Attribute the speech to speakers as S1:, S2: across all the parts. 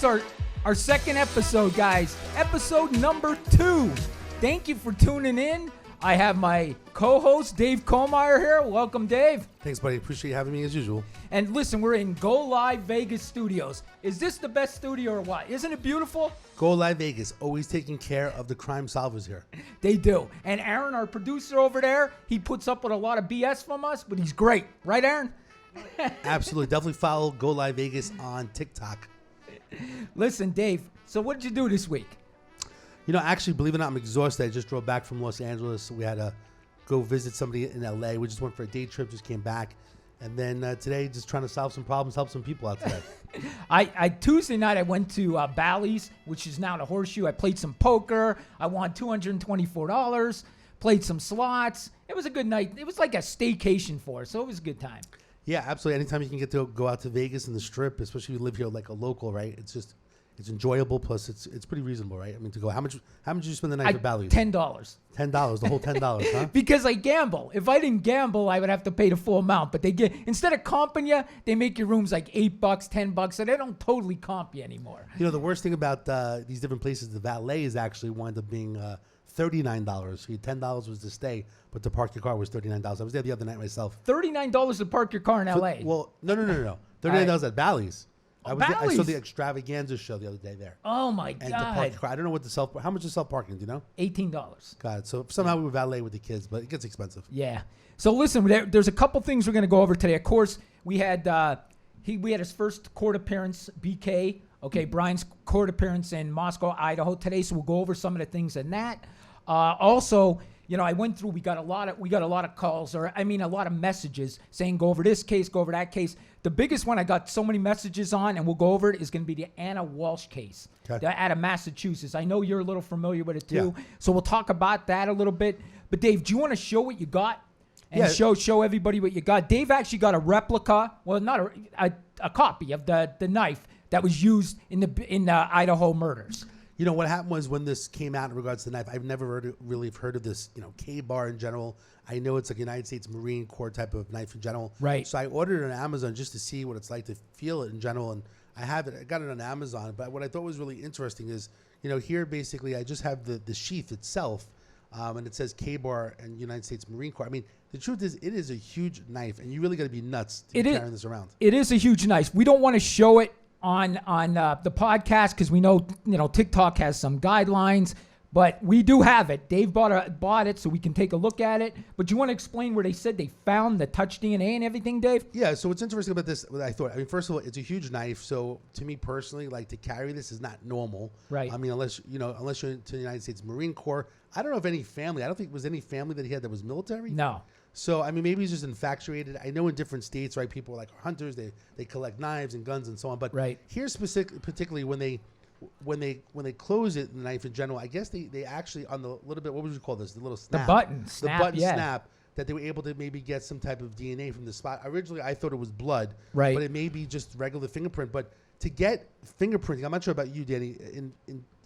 S1: our second episode, guys. Episode number 2. Thank you for tuning in. I have my co-host, Dave Kohlmeyer here. Welcome, Dave.
S2: Thanks, buddy. Appreciate you having me as usual.
S1: And listen, we're in Go Live Vegas Studios. Is this the best studio or what? Isn't it beautiful?
S2: Go Live Vegas, always taking care of the crime solvers here.
S1: They do. And Aaron, our producer over there, he puts up with a lot of BS from us, but he's great. Right, Aaron?
S2: Absolutely. Definitely follow Go Live Vegas on TikTok.
S1: Listen, Dave, so what did you do this week?
S2: You know, actually, believe it or not, I'm exhausted. I just drove back from Los Angeles. We had to go visit somebody in LA. We just went for a day trip, just came back. And then today, just trying to solve some problems, help some people out today.
S1: Tuesday night, I went to Bally's, which is now the Horseshoe. I played some poker. I won $224. Played some slots. It was a good night. It was like a staycation for us, so it was a good time.
S2: Yeah, absolutely. Anytime you can get to go out to Vegas and the Strip, especially if you live here like a local, right? It's enjoyable. Plus, it's pretty reasonable, right? I mean, to go. How much did you spend the night at Bally's?
S1: $10.
S2: $10. The whole $10, huh?
S1: Because I gamble. If I didn't gamble, I would have to pay the full amount. But instead of comping you, they make your rooms like $8, $10, so they don't totally comp you anymore.
S2: You know, the worst thing about these different places, the valet is actually wound up being $39. So your $10 was to stay, but to park your car was $39. I was there the other night myself.
S1: $39 to park your car in LA.
S2: Well, no. $39 at Bally's. I saw the extravaganza show the other day there.
S1: Oh my God!
S2: And to park your car, I don't know what how much is self parking? Do you know?
S1: $18.
S2: Got it. So somehow we were valet with the kids, but it gets expensive.
S1: Yeah. So listen, there's a couple things we're going to go over today. Of course, we had his first court appearance, BK. Okay, Brian's court appearance in Moscow, Idaho today. So we'll go over some of the things in that. Also, you know, I went through. We got a lot of calls, a lot of messages saying go over this case, go over that case. The biggest one I got so many messages on, and we'll go over it, is going to be the Anna Walsh case out of Massachusetts. I know you're a little familiar with it too, so we'll talk about that a little bit. But Dave, do you want to show what you got and show everybody what you got? Dave actually got a replica, well, not a copy of the knife that was used in the Idaho murders.
S2: You know, what happened was when this came out in regards to the knife, I've never really heard of this, K-bar in general. I know it's like a United States Marine Corps type of knife in general.
S1: Right.
S2: So I ordered it on Amazon just to see what it's like to feel it in general. And I got it on Amazon. But what I thought was really interesting is, here basically I just have the sheath itself. And it says K-bar and United States Marine Corps. I mean, the truth is it is a huge knife. And you really got to be nuts to be carrying this around.
S1: It is a huge knife. We don't want to show it on the podcast because we know TikTok has some guidelines, but we do have it. Dave bought it so we can take a look at it. But you want to explain where they said they found the touch DNA and everything, Dave?
S2: Yeah. So what's interesting about this? I first of all, it's a huge knife. So to me personally, like to carry this is not normal.
S1: Right.
S2: I mean, unless you're into the United States Marine Corps. I don't know if any family. I don't think it was any family that he had that was military.
S1: No.
S2: So, I mean, maybe he's just infatuated. I know in different states, right, people are like hunters. They collect knives and guns and so on. But here particularly when they close it, the knife in general, I guess they actually on the little bit, what would you call this? The little snap.
S1: The button snap,
S2: that they were able to maybe get some type of DNA from the spot. Originally, I thought it was blood.
S1: Right.
S2: But it may be just regular fingerprint. But to get fingerprinting, I'm not sure about you, Danny,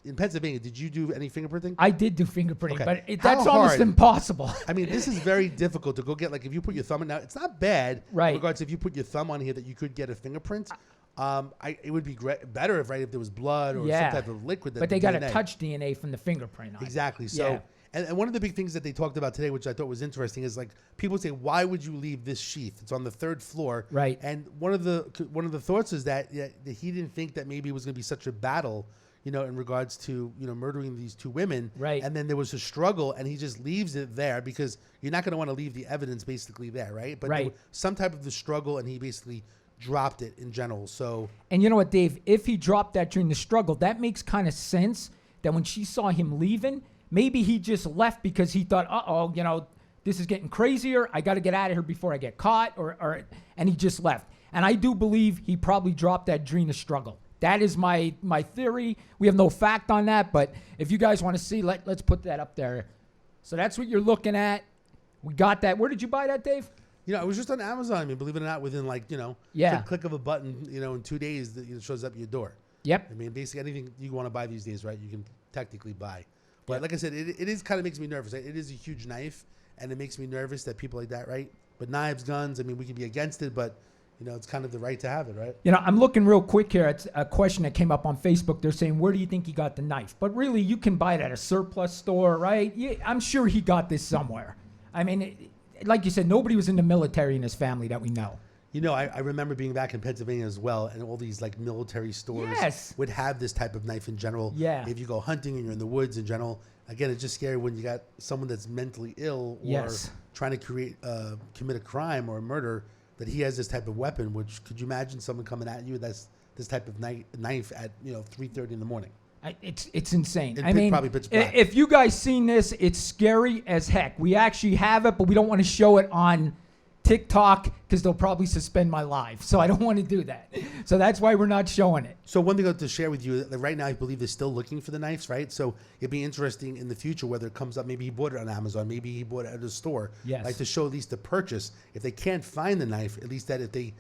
S2: in Pennsylvania, did you do any fingerprinting?
S1: I did do fingerprinting, but that's almost impossible.
S2: I mean, this is very difficult to go get. Like, if you put your thumb in, now it's not bad.
S1: Right.
S2: In regards to if you put your thumb on here, that you could get a fingerprint. It would be better if there was blood or some type of liquid.
S1: But they got a touch DNA from the fingerprint on
S2: exactly. So, and one of the big things that they talked about today, which I thought was interesting, is like people say, why would you leave this sheath? It's on the 3rd floor.
S1: Right.
S2: And one of the thoughts is that he didn't think that maybe it was going to be such a battle. In regards to, murdering these 2 women.
S1: Right.
S2: And then there was a struggle and he just leaves it there because you're not going to want to leave the evidence basically there, right? But there was some type of the struggle and he basically dropped it in general. So. And
S1: you know what, Dave? If he dropped that during the struggle, that makes kind of sense that when she saw him leaving, maybe he just left because he thought, this is getting crazier. I got to get out of here before I get caught and he just left. And I do believe he probably dropped that during the struggle. That is my theory. We have no fact on that, but if you guys want to see, let's put that up there. So that's what you're looking at. We got that. Where did you buy that, Dave?
S2: It was just on Amazon. I mean, believe it or not, within click of a button, in 2 days, it shows up at your door.
S1: Yep.
S2: I mean, basically anything you want to buy these days, right, you can technically buy. But like I said, it is kind of makes me nervous. It is a huge knife, and it makes me nervous that people like that, right? But knives, guns, I mean, we can be against it, but it's kind of the right to have it, right?
S1: I'm looking real quick here at a question that came up on Facebook. They're saying, where do you think he got the knife? But really, you can buy it at a surplus store, right? I'm sure he got this somewhere. I mean, like you said, nobody was in the military in his family that we know.
S2: I remember being back in Pennsylvania as well, and all these like military stores would have this type of knife in general.
S1: Yeah.
S2: If you go hunting and you're in the woods in general, again, it's just scary when you got someone that's mentally ill or trying to commit a crime or a murder, that he has this type of weapon. Which, could you imagine someone coming at you that's this type of knife at 3:30 in the morning?
S1: It's insane.
S2: I mean, probably pitch black.
S1: If you guys seen this, it's scary as heck. We actually have it, but we don't want to show it on TikTok because they'll probably suspend my live. So I don't want to do that. So that's why we're not showing it.
S2: So one thing I'd like to share with you, that right now I believe they're still looking for the knives, right? So it'd be interesting in the future whether it comes up. Maybe he bought it on Amazon. Maybe he bought it at a store.
S1: Yes.
S2: Like to show at least the purchase. If they can't find the knife, at least that if they...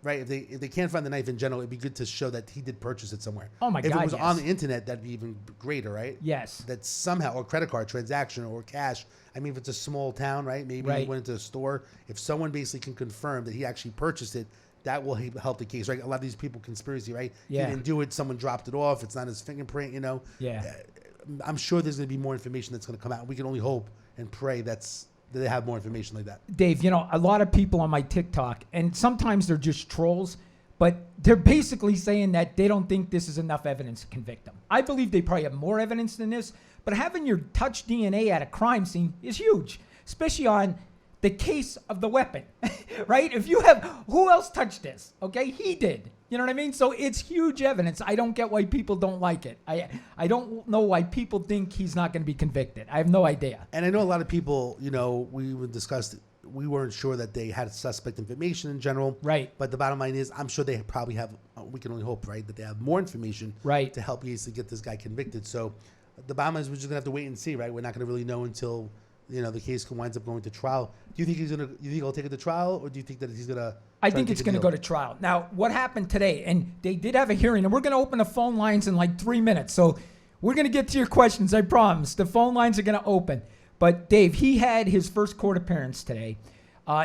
S2: Right, if they can't find the knife in general, it'd be good to show that he did purchase it somewhere.
S1: Oh my God!
S2: If it was on the internet, that'd be even greater, right?
S1: Yes.
S2: That somehow, or credit card transaction or cash. I mean, if it's a small town, right? Maybe he went into a store. If someone basically can confirm that he actually purchased it, that will help the case, right? A lot of these people conspiracy, right?
S1: Yeah.
S2: He didn't do it. Someone dropped it off. It's not his fingerprint,
S1: Yeah.
S2: I'm sure there's going to be more information that's going to come out. We can only hope and pray that they have more information like that.
S1: Dave, a lot of people on my TikTok, and sometimes they're just trolls, but they're basically saying that they don't think this is enough evidence to convict them. I believe they probably have more evidence than this, but having your touch DNA at a crime scene is huge, especially on the case of the weapon, right? If you have, who else touched this? Okay, he did. You know what I mean? So it's huge evidence. I don't get why people don't like it. I don't know why people think he's not going to be convicted. I have no idea.
S2: And I know a lot of people, we would discuss, we weren't sure that they had suspect information in general.
S1: Right.
S2: But the bottom line is, I'm sure they probably have, we can only hope, right, that they have more information to help you to get this guy convicted. So the bottom line is we're just going to have to wait and see, right? We're not going to really know until, the case winds up going to trial. Do you think he'll take it to trial, or do you think that he's going to...
S1: I think it's going to go to trial. Now, what happened today, and they did have a hearing, and we're going to open the phone lines in like 3 minutes. So we're going to get to your questions, I promise. The phone lines are going to open. But Dave, he had his first court appearance today.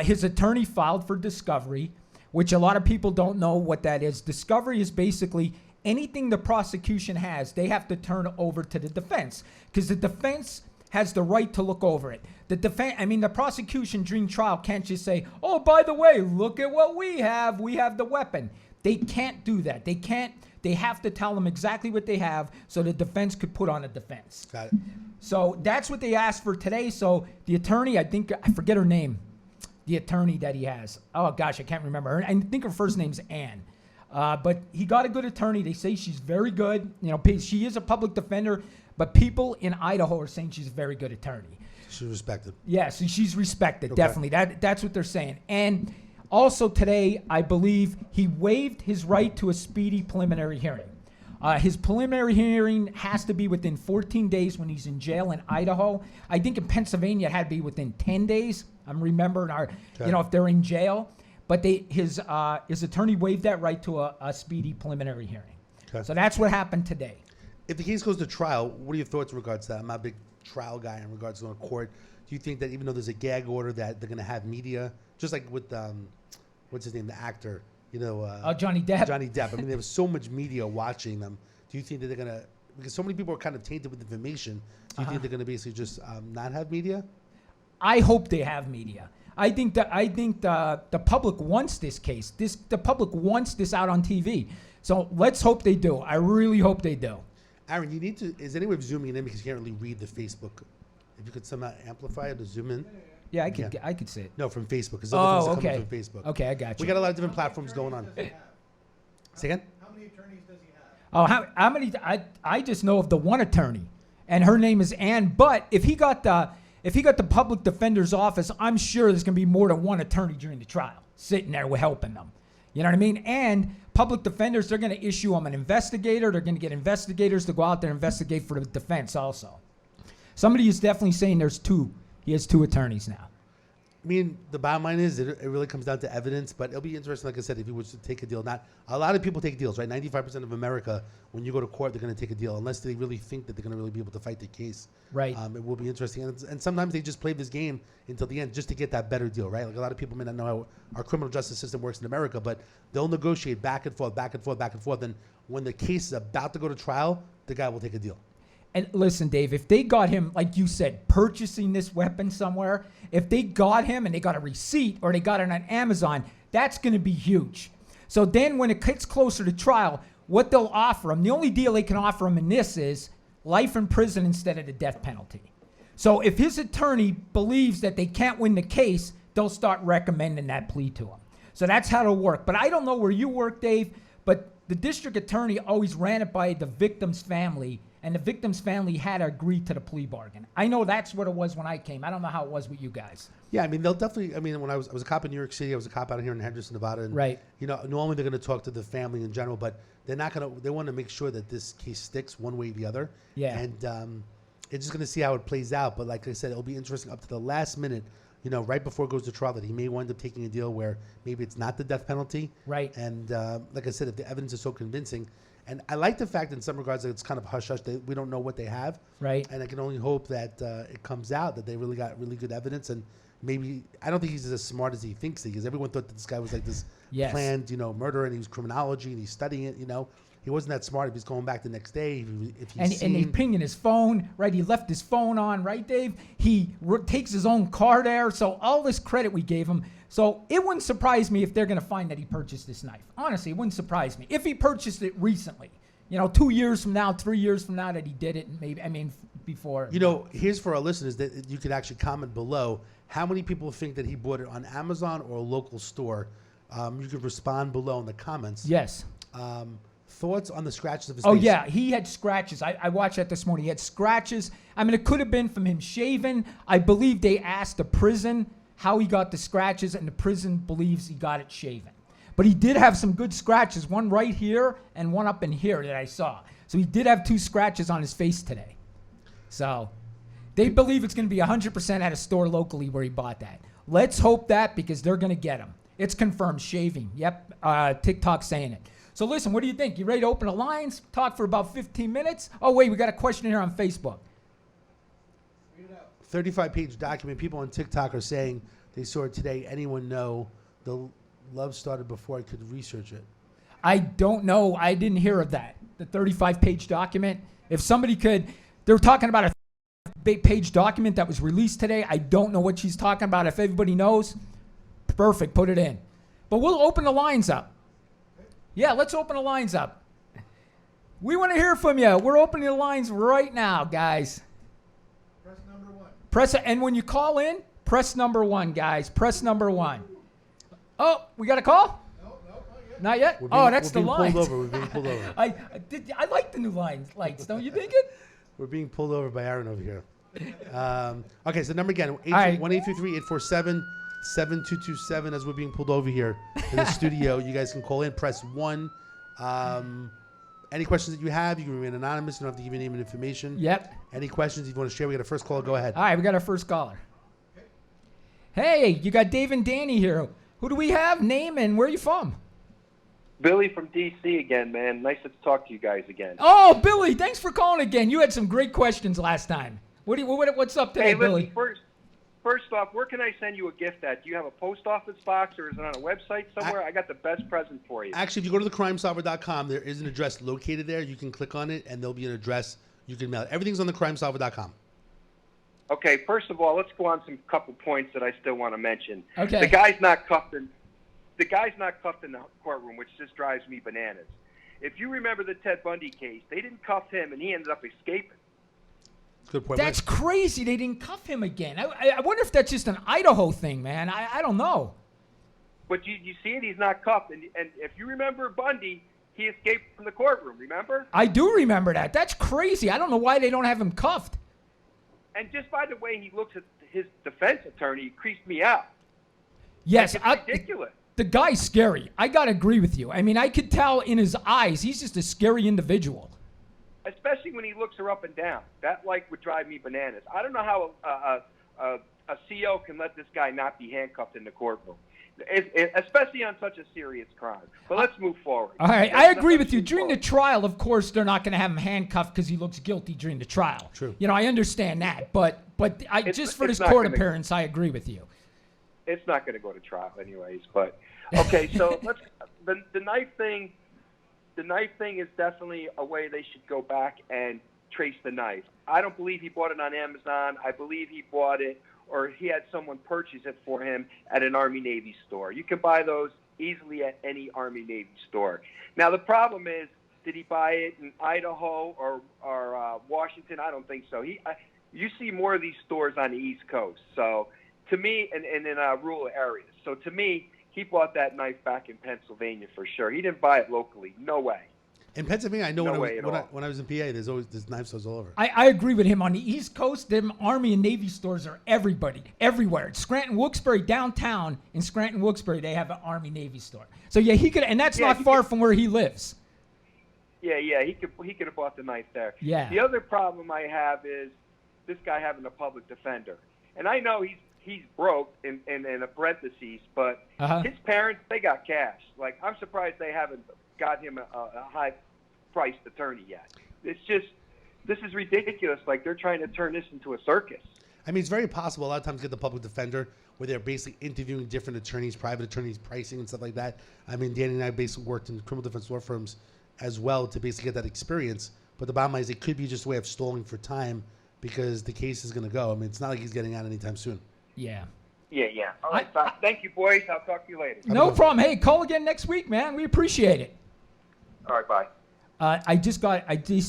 S1: His attorney filed for discovery, which a lot of people don't know what that is. Discovery is basically anything the prosecution has, they have to turn over to the defense, because the defense has the right to look over it. The prosecution during trial can't just say, oh, by the way, look at what we have. We have the weapon. They can't do that. They have to tell them exactly what they have so the defense could put on a defense.
S2: Got it.
S1: So that's what they asked for today. So the attorney, I forget her name, the attorney that he has. Oh, gosh, I can't remember her. I think her first name's Ann. But he got a good attorney. They say she's very good. She is a public defender, but people in Idaho are saying she's a very good attorney.
S2: She's respected.
S1: Yes, she's respected, definitely. That's what they're saying. And also today, I believe he waived his right to a speedy preliminary hearing. His preliminary hearing has to be within 14 days when he's in jail in Idaho. I think in Pennsylvania it had to be within 10 days. I'm remembering if they're in jail. But his attorney waived that right to a speedy preliminary hearing. Okay. So that's what happened today.
S2: If the case goes to trial, what are your thoughts in regards to that? I'm not a big trial guy in regards to going to court. Do you think that even though there's a gag order that they're going to have media, just like with, what's his name, the actor,
S1: Johnny Depp.
S2: Johnny Depp. I mean, there was so much media watching them. Do you think that they're going to, because so many people are kind of tainted with information, do you think they're going to basically just not have media?
S1: I hope they have media. I think the public wants this case. The public wants this out on TV. So let's hope they do. I really hope they do.
S2: Aaron, you need to. Is any way of zooming in because you can't really read the Facebook? If you could somehow amplify it or zoom in.
S1: Yeah, I could. I could see it.
S2: No, from Facebook. Because
S1: okay.
S2: From Facebook.
S1: Okay, I got you.
S2: We got a lot of different platforms going on. Say again.
S3: How many attorneys does he have?
S1: Oh, how many? I just know of the one attorney, and her name is Ann. But if he got the public defender's office, I'm sure there's going to be more than one attorney during the trial sitting there helping them. You know what I mean? And public defenders, they're going to issue them an investigator. They're going to get investigators to go out there and investigate for the defense also. Somebody is definitely saying he has two attorneys now.
S2: I mean, the bottom line is it really comes down to evidence, but it'll be interesting, like I said, if he was to take a deal. Not a lot of people take deals, right? 95% of America, when you go to court, they're going to take a deal unless they really think that they're going to really be able to fight the case.
S1: Right.
S2: It will be interesting, and sometimes they just play this game until the end just to get that better deal, right? Like a lot of people may not know how our criminal justice system works in America, but they'll negotiate back and forth, back and forth, back and forth. And when the case is about to go to trial, the guy will take a deal.
S1: And listen, Dave, if they got him, like you said, purchasing this weapon somewhere, if they got him and they got a receipt or they got it on Amazon, that's going to be huge. So then when it gets closer to trial, what they'll offer him, the only deal they can offer him in this is life in prison instead of the death penalty. So if his attorney believes that they can't win the case, they'll start recommending that plea to him. So that's how it'll work. But I don't know where you work, Dave, but the district attorney always ran it by the victim's family, and the victim's family had to agree to the plea bargain. I know that's what it was when I came. I don't know how it was with you guys.
S2: Yeah, I mean, they'll definitely. I mean, when I was a cop in New York City, I was a cop out here in Henderson, Nevada. And,
S1: right.
S2: You know, normally they're going to talk to the family in general, but they're not going to. They want to make sure that this case sticks one way or the other.
S1: Yeah.
S2: And it's just going to see how it plays out. But like I said, it'll be interesting up to the last minute. You know, right before it goes to trial, that he may wind up taking a deal where maybe it's not the death penalty.
S1: Right.
S2: And like I said, if the evidence is so convincing. And I like the fact in some regards that it's kind of hush-hush. We don't know what they have.
S1: Right.
S2: And I can only hope that it comes out that they really got really good evidence. And maybe, I don't think he's as smart as he thinks he is. Everyone thought that this guy was like this planned, murderer, and he was criminology, and he's studying it, He wasn't that smart if he's going back the next day. If he's
S1: and he pinging his phone, right? He left his phone on, right, Dave? He takes his own car there. So all this credit we gave him. So it wouldn't surprise me if they're going to find that he purchased this knife. Honestly, it wouldn't surprise me. If he purchased it recently, 2 years from now, 3 years from now that he did it, and before.
S2: Here's for our listeners that you could actually comment below. How many people think that he bought it on Amazon or a local store? You could respond below in the comments.
S1: Yes.
S2: Thoughts on the scratches of his
S1: face?
S2: face?
S1: Yeah, he had scratches. I watched that this morning. He had scratches. I mean, it could have been from him shaving. I believe they asked the prison how he got the scratches, and the prison believes he got it shaven. But he did have some good scratches, one right here and one up in here that I saw. So he did have 2 scratches on his face today. So they believe it's going to be 100% at a store locally where he bought that. Let's hope that, because they're going to get him. It's confirmed, shaving. Yep, TikTok saying it. So listen, what do you think? You ready to open the lines? Talk for about 15 minutes? Oh, wait, we got a question here on Facebook.
S2: 35-page document. People on TikTok are saying they saw it today. Anyone know the love started before I could research it?
S1: I don't know. I didn't hear of that. The 35-page document. If somebody could, they were talking about a page document that was released today. I don't know what she's talking about. If everybody knows, perfect, put it in. But we'll open the lines up. Yeah, let's open the lines up. We want to hear from you. We're opening the lines right now, guys.
S3: Press number 1.
S1: And when you call in, press number 1, guys. Press number 1. Oh, we got a call?
S3: No, not
S1: Not
S3: yet.
S1: yet? That's the lines.
S2: We're being pulled over.
S1: I like the new lights. Don't you think it?
S2: We're being pulled over by Aaron over here. Okay, so number again,
S1: right.
S2: 1-833-847-7227. As we're being pulled over here in the studio, you guys can call in, press 1. Any questions that you have, you can remain anonymous. You don't have to give your name and information.
S1: Yep.
S2: Any questions if you want to share, we got a first call. Go ahead.
S1: All right, we got our first caller. Hey, you got Dave and Danny here. Who do we have? Name and where are you from?
S4: Billy from D.C. again, man. Nice to talk to you guys again.
S1: Oh, Billy, thanks for calling again. You had some great questions last time. What's up today,
S4: Hey, listen,
S1: Billy?
S4: First off, where can I send you a gift at? Do you have a post office box or is it on a website somewhere? I got the best present for you.
S2: Actually, if you go to thecrimesolver.com, there is an address located there. You can click on it, and there'll be an address you can mail it. Everything's on thecrimesolver.com.
S4: Okay, first of all, let's go on some couple points that I still want to mention.
S1: Okay.
S4: The guy's not cuffed in the courtroom, which just drives me bananas. If you remember the Ted Bundy case, they didn't cuff him, and he ended up escaping.
S2: Good point.
S1: That's crazy. They didn't cuff him again. I wonder if that's just an Idaho thing, man. I don't know.
S4: But you see it, he's not cuffed. And if you remember Bundy, he escaped from the courtroom, remember?
S1: I do remember that. That's crazy. I don't know why they don't have him cuffed.
S4: And just by the way he looks at his defense attorney, he creased me out.
S1: Yes.
S4: It's ridiculous.
S1: The guy's scary. I got to agree with you. I mean, I could tell in his eyes, he's just a scary individual.
S4: Especially when he looks her up and down. That would drive me bananas. I don't know how a a CO can let this guy not be handcuffed in the courtroom, especially on such a serious crime. But let's move forward.
S1: All right, I agree with you. During the trial, of course, they're not going to have him handcuffed because he looks guilty during the trial.
S2: True.
S1: I understand that, but just for this
S4: not
S1: court
S4: gonna-
S1: appearance, I agree with you.
S4: It's not going to go to trial anyways. But okay, so the knife thing. The knife thing is definitely a way they should go back and trace the knife. I don't believe he bought it on Amazon. I believe he bought it, or he had someone purchase it for him at an Army-Navy store. You can buy those easily at any Army-Navy store. Now, the problem is, did he buy it in Idaho or Washington? I don't think so. You see more of these stores on the East Coast. So, to me, and in rural areas. So, to me, he bought that knife back in Pennsylvania for sure. He didn't buy it locally. No way.
S2: In Pennsylvania, I know
S4: No
S2: when,
S4: way at all.
S2: when I was in PA, there's knife stores all over.
S1: I agree with him. On the East Coast, them Army and Navy stores are everywhere. Scranton, Wilkes-Barre, downtown in Scranton, Wilkes-Barre, they have an Army Navy store. So yeah, he could, and that's not far from where he lives.
S4: Yeah, he could have bought the knife there.
S1: Yeah.
S4: The other problem I have is this guy having a public defender, and I know he's broke in a parentheses, but his parents, they got cash. Like, I'm surprised they haven't got him a high-priced attorney yet. It's just, this is ridiculous. Like, they're trying to turn this into a circus.
S2: I mean, it's very possible. A lot of times get the public defender where they're basically interviewing different attorneys, private attorneys, pricing and stuff like that. I mean, Danny and I basically worked in criminal defense law firms as well to basically get that experience. But the bottom line is it could be just a way of stalling for time because the case is going to go. I mean, it's not like he's getting out anytime soon.
S1: Yeah.
S4: Yeah. All right, thank you, boys. I'll talk to you later.
S1: No problem. Hey, call again next week, man. We appreciate it.
S4: All right, bye.
S1: I just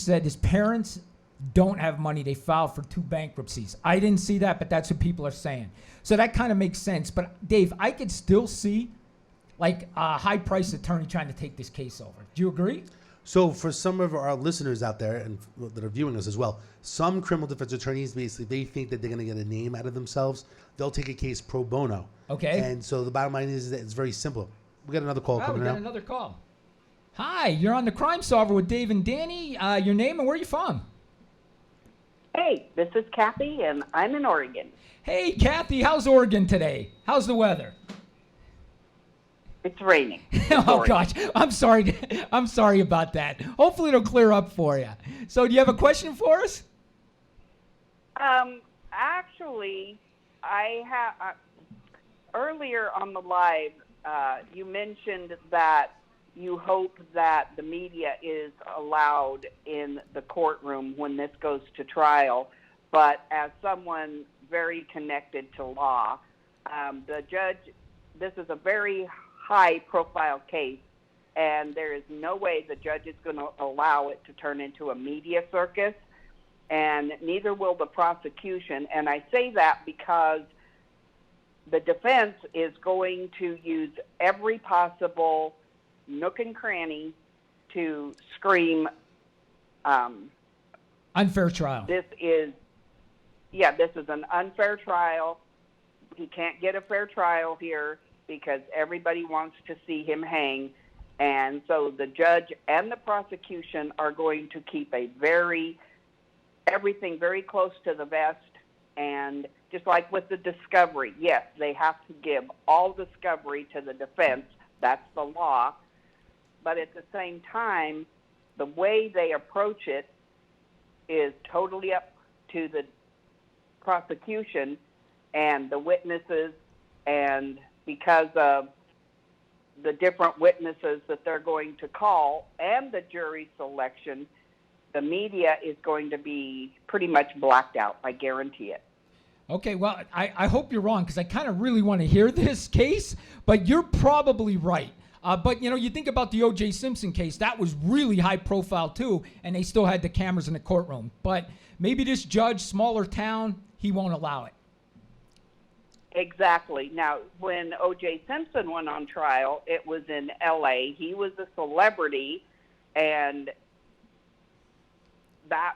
S1: said his parents don't have money. They filed for 2 bankruptcies. I didn't see that, but that's what people are saying. So that kind of makes sense. But Dave, I could still see like a high-priced attorney trying to take this case over. Do you agree?
S2: So for some of our listeners out there and that are viewing us as well, some criminal defense attorneys basically they think that they're going to get a name out of themselves. They'll take a case pro bono.
S1: Okay.
S2: And so the bottom line is that it's very simple. We got another call
S1: We
S2: coming
S1: got
S2: out.
S1: another call. Hi, you're on the Crime Solver with Dave and Danny. Your name and where you from?
S5: Hey, this is Kathy, and I'm in Oregon.
S1: Hey, Kathy, how's Oregon today? How's the weather?
S5: It's raining.
S1: Oh gosh, I'm sorry. I'm sorry about that. Hopefully it'll clear up for you. So, do you have a question for us?
S5: Actually, I have earlier on the live, you mentioned that you hope that the media is allowed in the courtroom when this goes to trial. But as someone very connected to law, the judge, this is a very high-profile case, and there is no way the judge is going to allow it to turn into a media circus, and neither will the prosecution. And I say that because the defense is going to use every possible nook and cranny to scream,
S1: Unfair trial.
S5: this is an unfair trial. He can't get a fair trial here because everybody wants to see him hang. And so the judge and the prosecution are going to keep everything very close to the vest. And just like with the discovery, yes, they have to give all discovery to the defense. That's the law. But at the same time, the way they approach it is totally up to the prosecution and the witnesses, and because of the different witnesses that they're going to call and the jury selection, the media is going to be pretty much blacked out. I guarantee it.
S1: Okay, well, I hope you're wrong because I kind of really want to hear this case, but you're probably right. But, you think about the O.J. Simpson case. That was really high profile, too, and they still had the cameras in the courtroom. But maybe this judge, smaller town, he won't allow it.
S5: Exactly. Now, when O.J. Simpson went on trial, it was in L.A. He was a celebrity, and that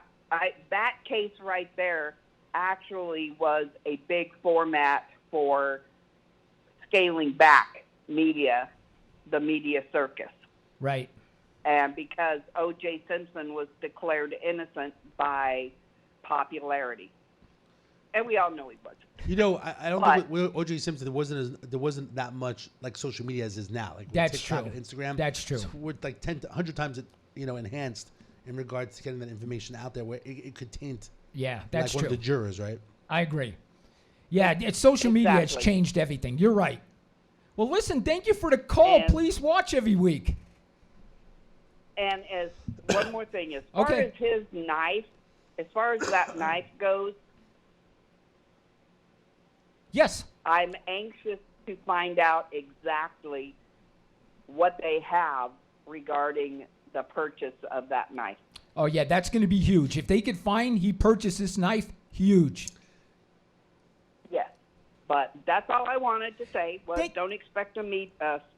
S5: case right there actually was a big format for scaling back the media circus.
S1: Right.
S5: And because O.J. Simpson was declared innocent by popularity. And we all know he wasn't.
S2: You know, I don't
S5: But-
S2: think with O.J. Simpson there wasn't that much like social media as is now. Like with
S1: That's
S2: TikTok
S1: true.
S2: and Instagram.
S1: That's true.
S2: So we're like 100 times enhanced in regards to getting that information out there where it could taint
S1: Yeah, that's
S2: like one
S1: true.
S2: of the jurors, right?
S1: I agree. Yeah, social media has
S5: Exactly.
S1: changed everything. You're right. Well, listen, thank you for the call.
S5: And-
S1: Please watch every week.
S5: And as one more thing, as far
S1: Okay.
S5: as his knife, as far as that knife goes,
S1: Yes.
S5: I'm anxious to find out exactly what they have regarding the purchase of that knife.
S1: Oh, yeah, that's going to be huge. If they could find he purchased this knife, huge.
S5: Yes. But that's all I wanted to say was
S1: Thank-
S5: don't expect a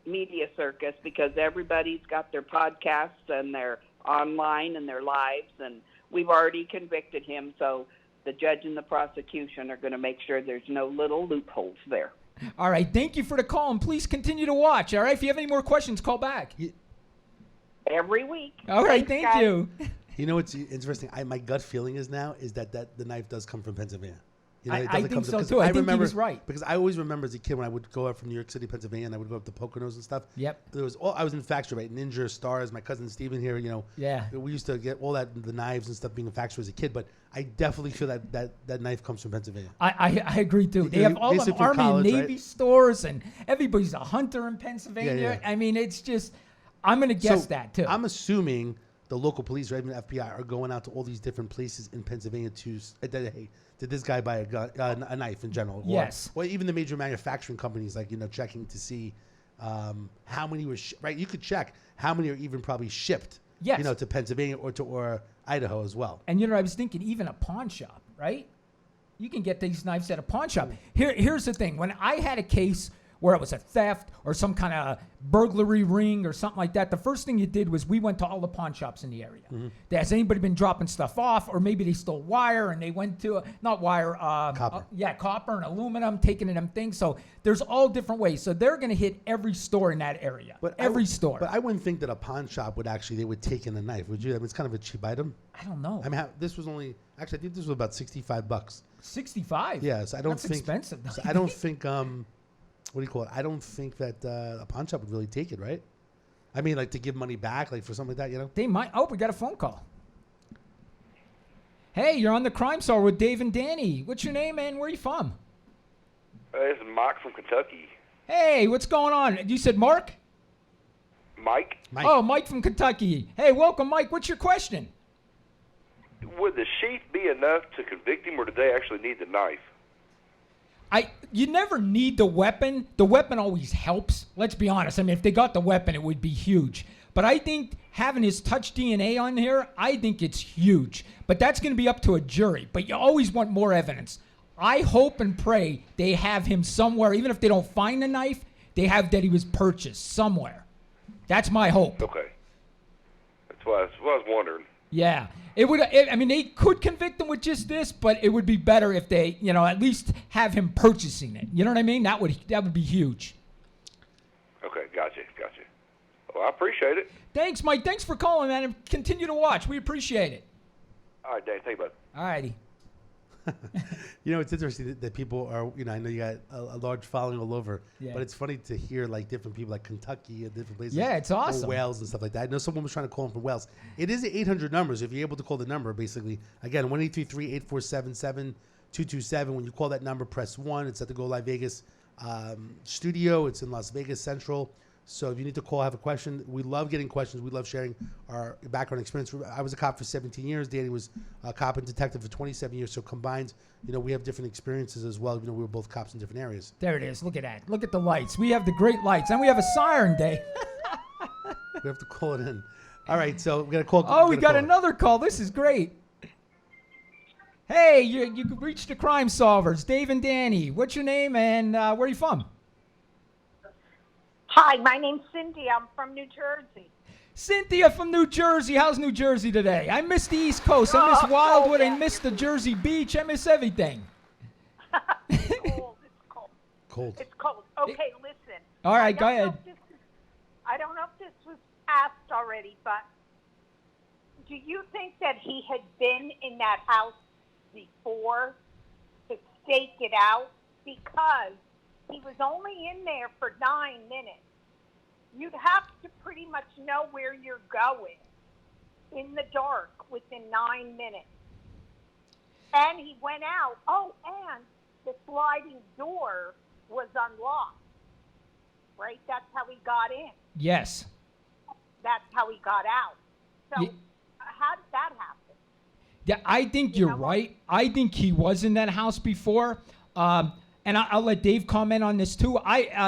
S5: media circus because everybody's got their podcasts and they're online and their lives, and we've already convicted him, so the judge and the prosecution are going to make sure there's no little loopholes there.
S1: All right, thank you for the call, and please continue to watch. All right, if you have any more questions, call back.
S5: Every week.
S1: All right,
S5: Thanks,
S1: thank
S5: guys.
S1: you.
S2: You know what's interesting? My gut feeling is now is that the knife does come from Pennsylvania. You know,
S1: I
S2: it doesn't
S1: think
S2: come
S1: so,
S2: because
S1: too. I think he
S2: remember,
S1: was right.
S2: Because I always remember as a kid when I would go up from New York City, Pennsylvania, and I would go up to Poconos and stuff.
S1: Yep.
S2: There was I was in factory, right? Ninja, Stars, my cousin Steven here,
S1: Yeah.
S2: We used to get all the knives and stuff being in factory as a kid, but I definitely feel that knife comes from Pennsylvania.
S1: I agree, too. They
S2: Yeah,
S1: have all the
S2: basically from
S1: Army
S2: college,
S1: and Navy
S2: right?
S1: stores, and everybody's a hunter in Pennsylvania.
S2: Yeah.
S1: I mean, it's just, I'm going to guess
S2: So,
S1: that, too.
S2: I'm assuming the local police, or even the FBI, are going out to all these different places in Pennsylvania to hey, did this guy buy a knife in general?
S1: Yes.
S2: Or even the major manufacturing companies, like checking to see how many were right. You could check how many are even probably shipped.
S1: Yes.
S2: To Pennsylvania or Idaho as well.
S1: And I was thinking even a pawn shop, right? You can get these knives at a pawn shop. Here's the thing. When I had a case where it was a theft or some kind of burglary ring or something like that, the first thing you did was we went to all the pawn shops in the area. Has anybody been dropping stuff off? Or maybe they stole wire and they went to, not wire,
S2: Copper.
S1: copper and aluminum, taking in them things. So there's all different ways. So they're going to hit every store in that area. Every store.
S2: But I wouldn't think that a pawn shop they would take in a knife, would you? I mean, it's kind of a cheap item.
S1: I don't know.
S2: I mean, this was only, actually, I think this was about $65.
S1: 65?
S2: Yes, I don't
S1: That's
S2: think.
S1: expensive, though.
S2: So I don't think, what do you call it? I don't think that a pawn shop would really take it, right? I mean, like to give money back, like for something like that,
S1: They might. Oh, we got a phone call. Hey, you're on the Crime Star with Dave and Danny. What's your name and where are you from?
S6: This is Mike from Kentucky.
S1: Hey, what's going on? You said Mark?
S6: Mike,
S2: Mike.
S1: Oh, Mike from Kentucky. Hey, welcome, Mike. What's your question?
S6: would the sheath be enough to convict him, or do they actually need the knife?
S1: You never need the weapon. The weapon always helps. Let's be honest. I mean, if they got the weapon, it would be huge. But I think having his touch DNA on here, I think it's huge. But that's going to be up to a jury. But you always want more evidence. I hope and pray they have him somewhere. Even if they don't find the knife, they have that he was purchased somewhere. That's my hope.
S6: Okay. That's what I was wondering.
S1: Yeah. I mean, they could convict him with just this, but it would be better if they, at least have him purchasing it. You know what I mean? That would be huge.
S6: Okay, gotcha. Well, I appreciate it.
S1: Thanks, Mike. Thanks for calling, man, and continue to watch. We appreciate it.
S6: All right, Dan, thank you, bud.
S1: All righty.
S2: It's interesting that people are, I know you got a large following all over,
S1: Yeah.
S2: but it's funny to hear like different people like Kentucky and different places.
S1: Yeah, it's
S2: or
S1: awesome.
S2: Wales and stuff like that. I know someone was trying to call him from Wales. It is 800 numbers. If you're able to call the number, basically, again, 1-833-847-7227. When you call that number, press 1. It's at the Go Live Vegas studio. It's in Las Vegas Central. So if you need to call, have a question, we love getting questions. We love sharing our background experience. I was a cop for 17 years. Danny was a cop and detective for 27 years. So combined, we have different experiences as well. We were both cops in different areas.
S1: There it is. Look at that. Look at the lights. We have the great lights, and we have a siren day.
S2: We have to call it in. All right, so we got to call.
S1: Oh, we got another call. This is great. Hey, you reached the Crime Solvers, Dave and Danny. What's your name and where are you from?
S7: Hi, my name's Cindy. I'm from New Jersey.
S1: Cynthia from New Jersey. How's New Jersey today? I miss the East Coast. I miss
S7: Oh,
S1: Wildwood. I
S7: yeah.
S1: miss the Jersey Beach. I miss everything.
S7: It's cold. It's cold.
S2: Cold.
S7: It's cold. Okay, listen.
S1: All right, go
S7: I don't know
S1: ahead.
S7: I don't know if this was asked already, but do you think that he had been in that house before to stake it out because he was only in there for 9 minutes. You'd have to pretty much know where you're going in the dark within 9 minutes. And he went out. Oh, and the sliding door was unlocked. Right? That's how he got in.
S1: Yes.
S7: That's how he got out. So
S1: Ye-
S7: how did that happen?
S1: Yeah, I think you're right. I think he was in that house before. And I'll let Dave comment on this too.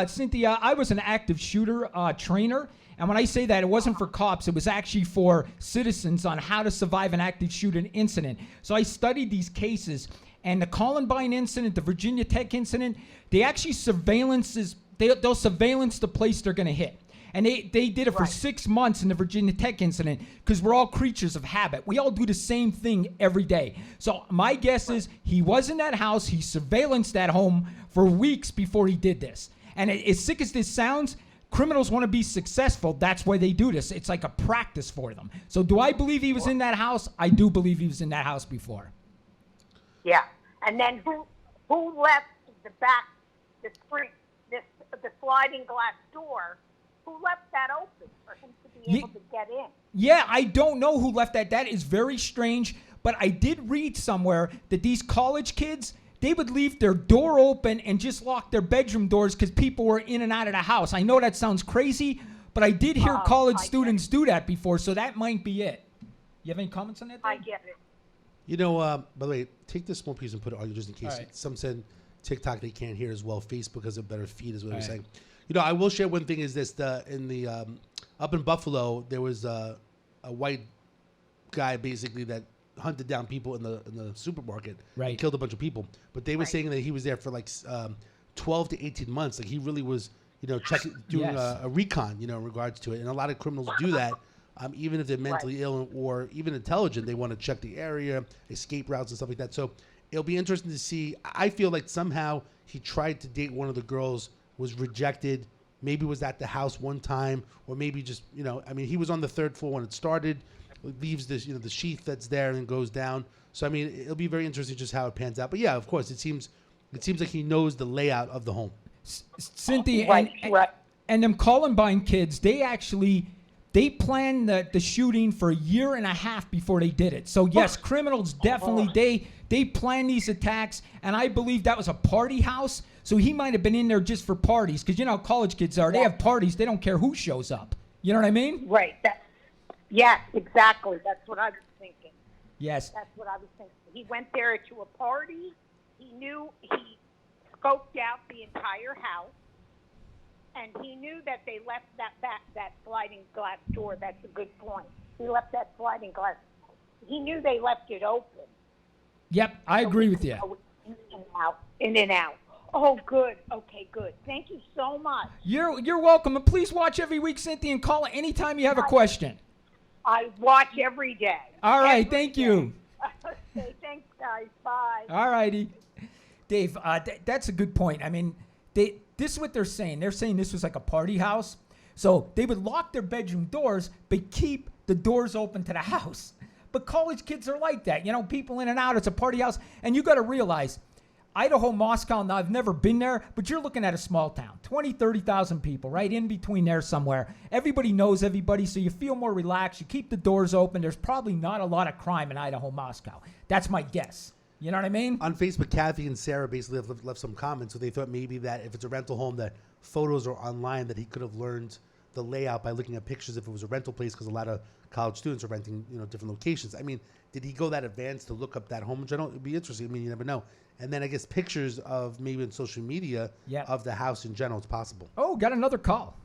S1: Cynthia, I was an active shooter trainer. And when I say that, it wasn't for cops. It was actually for citizens on how to survive an active shooter incident. So I studied these cases. And the Columbine incident, the Virginia Tech incident, they actually they'll surveillance the place they're going to hit. And they did it for 6 months in the Virginia Tech incident because we're all creatures of habit. We all do the same thing every day. So my guess is he was in that house. He surveillanced that home for weeks before he did this. And as sick as this sounds, criminals want to be successful. That's why they do this. It's like a practice for them. So do I believe he was in that house? I do believe he was in that house before.
S7: Yeah. And then who left the sliding glass door? Who left that open for him to be able to get in?
S1: Yeah, I don't know who left that. That is very strange. But I did read somewhere that these college kids, they would leave their door open and just lock their bedroom doors because people were in and out of the house. I know that sounds crazy, but I did hear college students do that before, so that might be it. You have any comments on that, Dave?
S7: I get it.
S2: You know, by the way, take this small piece and put it on you just in case.
S1: Right.
S2: Some said TikTok they can't hear as well. Facebook has a better feed, is what I'm
S1: Right.
S2: saying. You know, I will share one thing is this: up in Buffalo, there was a white guy basically that hunted down people in the supermarket,
S1: Right.
S2: and killed a bunch of people. But they were saying that he was there for like 12 to 18 months. Like he really was, doing
S1: Yes.
S2: a recon, in regards to it. And a lot of criminals do that. Even if they're mentally ill or even intelligent, they want to check the area, escape routes and stuff like that. So it'll be interesting to see. I feel like somehow he tried to date one of the girls, was rejected, maybe was at the house one time, or maybe just, he was on the third floor when it started, leaves this, the sheath that's there and goes down. So, it'll be very interesting just how it pans out. But yeah, of course, it seems like he knows the layout of the home.
S1: Cynthia,
S7: Right.
S1: and them Columbine kids, they planned the shooting for a year and a half before they did it. So yes, criminals definitely they plan these attacks, and I believe that was a party house. So he might have been in there just for parties, because you know how college kids are. They have parties. They don't care who shows up. You know what I mean?
S7: Right. Yes, exactly. That's what I was thinking.
S1: Yes.
S7: That's what I was thinking. He went there to a party. He scoped out the entire house, and he knew that they left that sliding glass door. That's a good point. He left that sliding glass. He knew they left it open.
S1: Yep, I agree with you.
S7: In and out. Oh, good. Okay, good. Thank you so much.
S1: You're welcome, and please watch every week, Cynthia, and call anytime you have a question.
S7: I watch every day.
S1: All right,
S7: Every
S1: thank
S7: day.
S1: you.
S7: Okay, thanks, guys. Bye.
S1: All righty. Dave, that's a good point. This is what they're saying. They're saying this was like a party house. So they would lock their bedroom doors, but keep the doors open to the house. But college kids are like that. People in and out. It's a party house. And you got to realize, Idaho, Moscow, now I've never been there, but you're looking at a small town. 20, 30,000 people, right in between there somewhere. Everybody knows everybody, so you feel more relaxed. You keep the doors open. There's probably not a lot of crime in Idaho, Moscow. That's my guess. You know what I mean?
S2: On Facebook, Kathy and Sarah basically have left some comments. So they thought maybe that if it's a rental home, that photos are online, that he could have learned the layout by looking at pictures if it was a rental place, because a lot of college students are renting, different locations. Did he go that advanced to look up that home in general? It'd be interesting. You never know. And then I guess pictures of maybe in social media of the house in general. It's possible.
S1: Oh, got another call.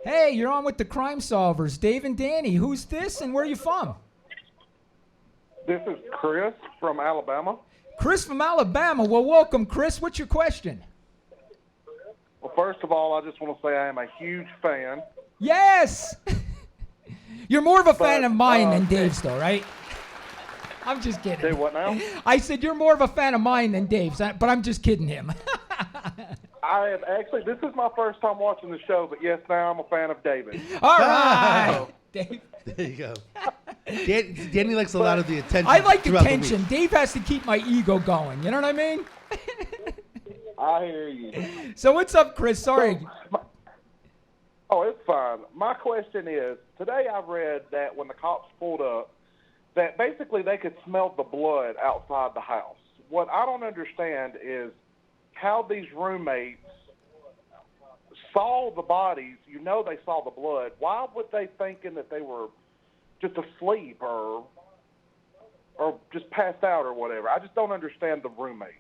S1: Hey, you're on with the Crime Solvers, Dave and Danny. Who's this and where are you from?
S3: This is Chris from Alabama.
S1: Chris from Alabama. Well, welcome, Chris. What's your question?
S3: Well, first of all, I just want to say I am a huge fan.
S1: Yes! You're more of a fan of mine than
S3: okay.
S1: Dave's, though, right? I'm just kidding.
S3: Say what now?
S1: I said you're more of a fan of mine than Dave's, but I'm just kidding him.
S3: I have actually, this is my first time watching the show, but yes, now I'm a fan of David.
S1: All right. Dave.
S2: There you go. Danny likes a lot of the attention.
S1: I like
S2: throughout the
S1: attention.
S2: week.
S1: Dave has to keep my ego going. You know what I mean?
S3: I hear you.
S1: So what's up, Chris? Sorry.
S3: Oh, it's fine. My question is, today I read that when the cops pulled up, that basically they could smell the blood outside the house. What I don't understand is how these roommates saw the bodies. You know they saw the blood. Why would they thinking that they were just asleep or just passed out or whatever? I just don't understand the roommates.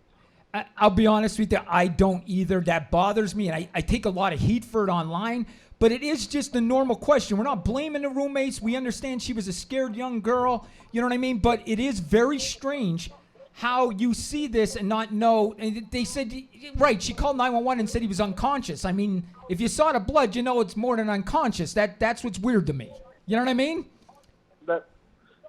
S1: I'll be honest with you, I don't either. That bothers me, and I take a lot of heat for it online, but it is just a normal question. We're not blaming the roommates. We understand she was a scared young girl, you know what I mean? But it is very strange how you see this and not know. And they said, right, she called 911 and said he was unconscious. I mean, if you saw the blood, you know it's more than unconscious. That's what's weird to me. You know what I mean?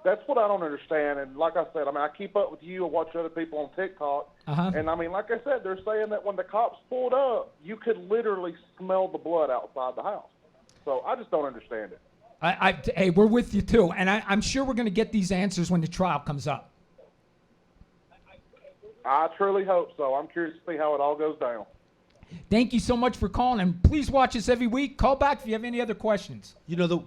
S3: That's what I don't understand. And like I said, I mean, I keep up with you and watch other people on TikTok. And I mean, like I said, they're saying that when the cops pulled up, you could literally smell the blood outside the house. So I just don't understand it.
S1: Hey, we're with you too. And I'm sure we're going to get these answers when the trial comes up.
S3: I truly hope so. I'm curious to see how it all goes down.
S1: Thank you so much for calling. And please watch us every week. Call back if you have any other questions.
S2: You know,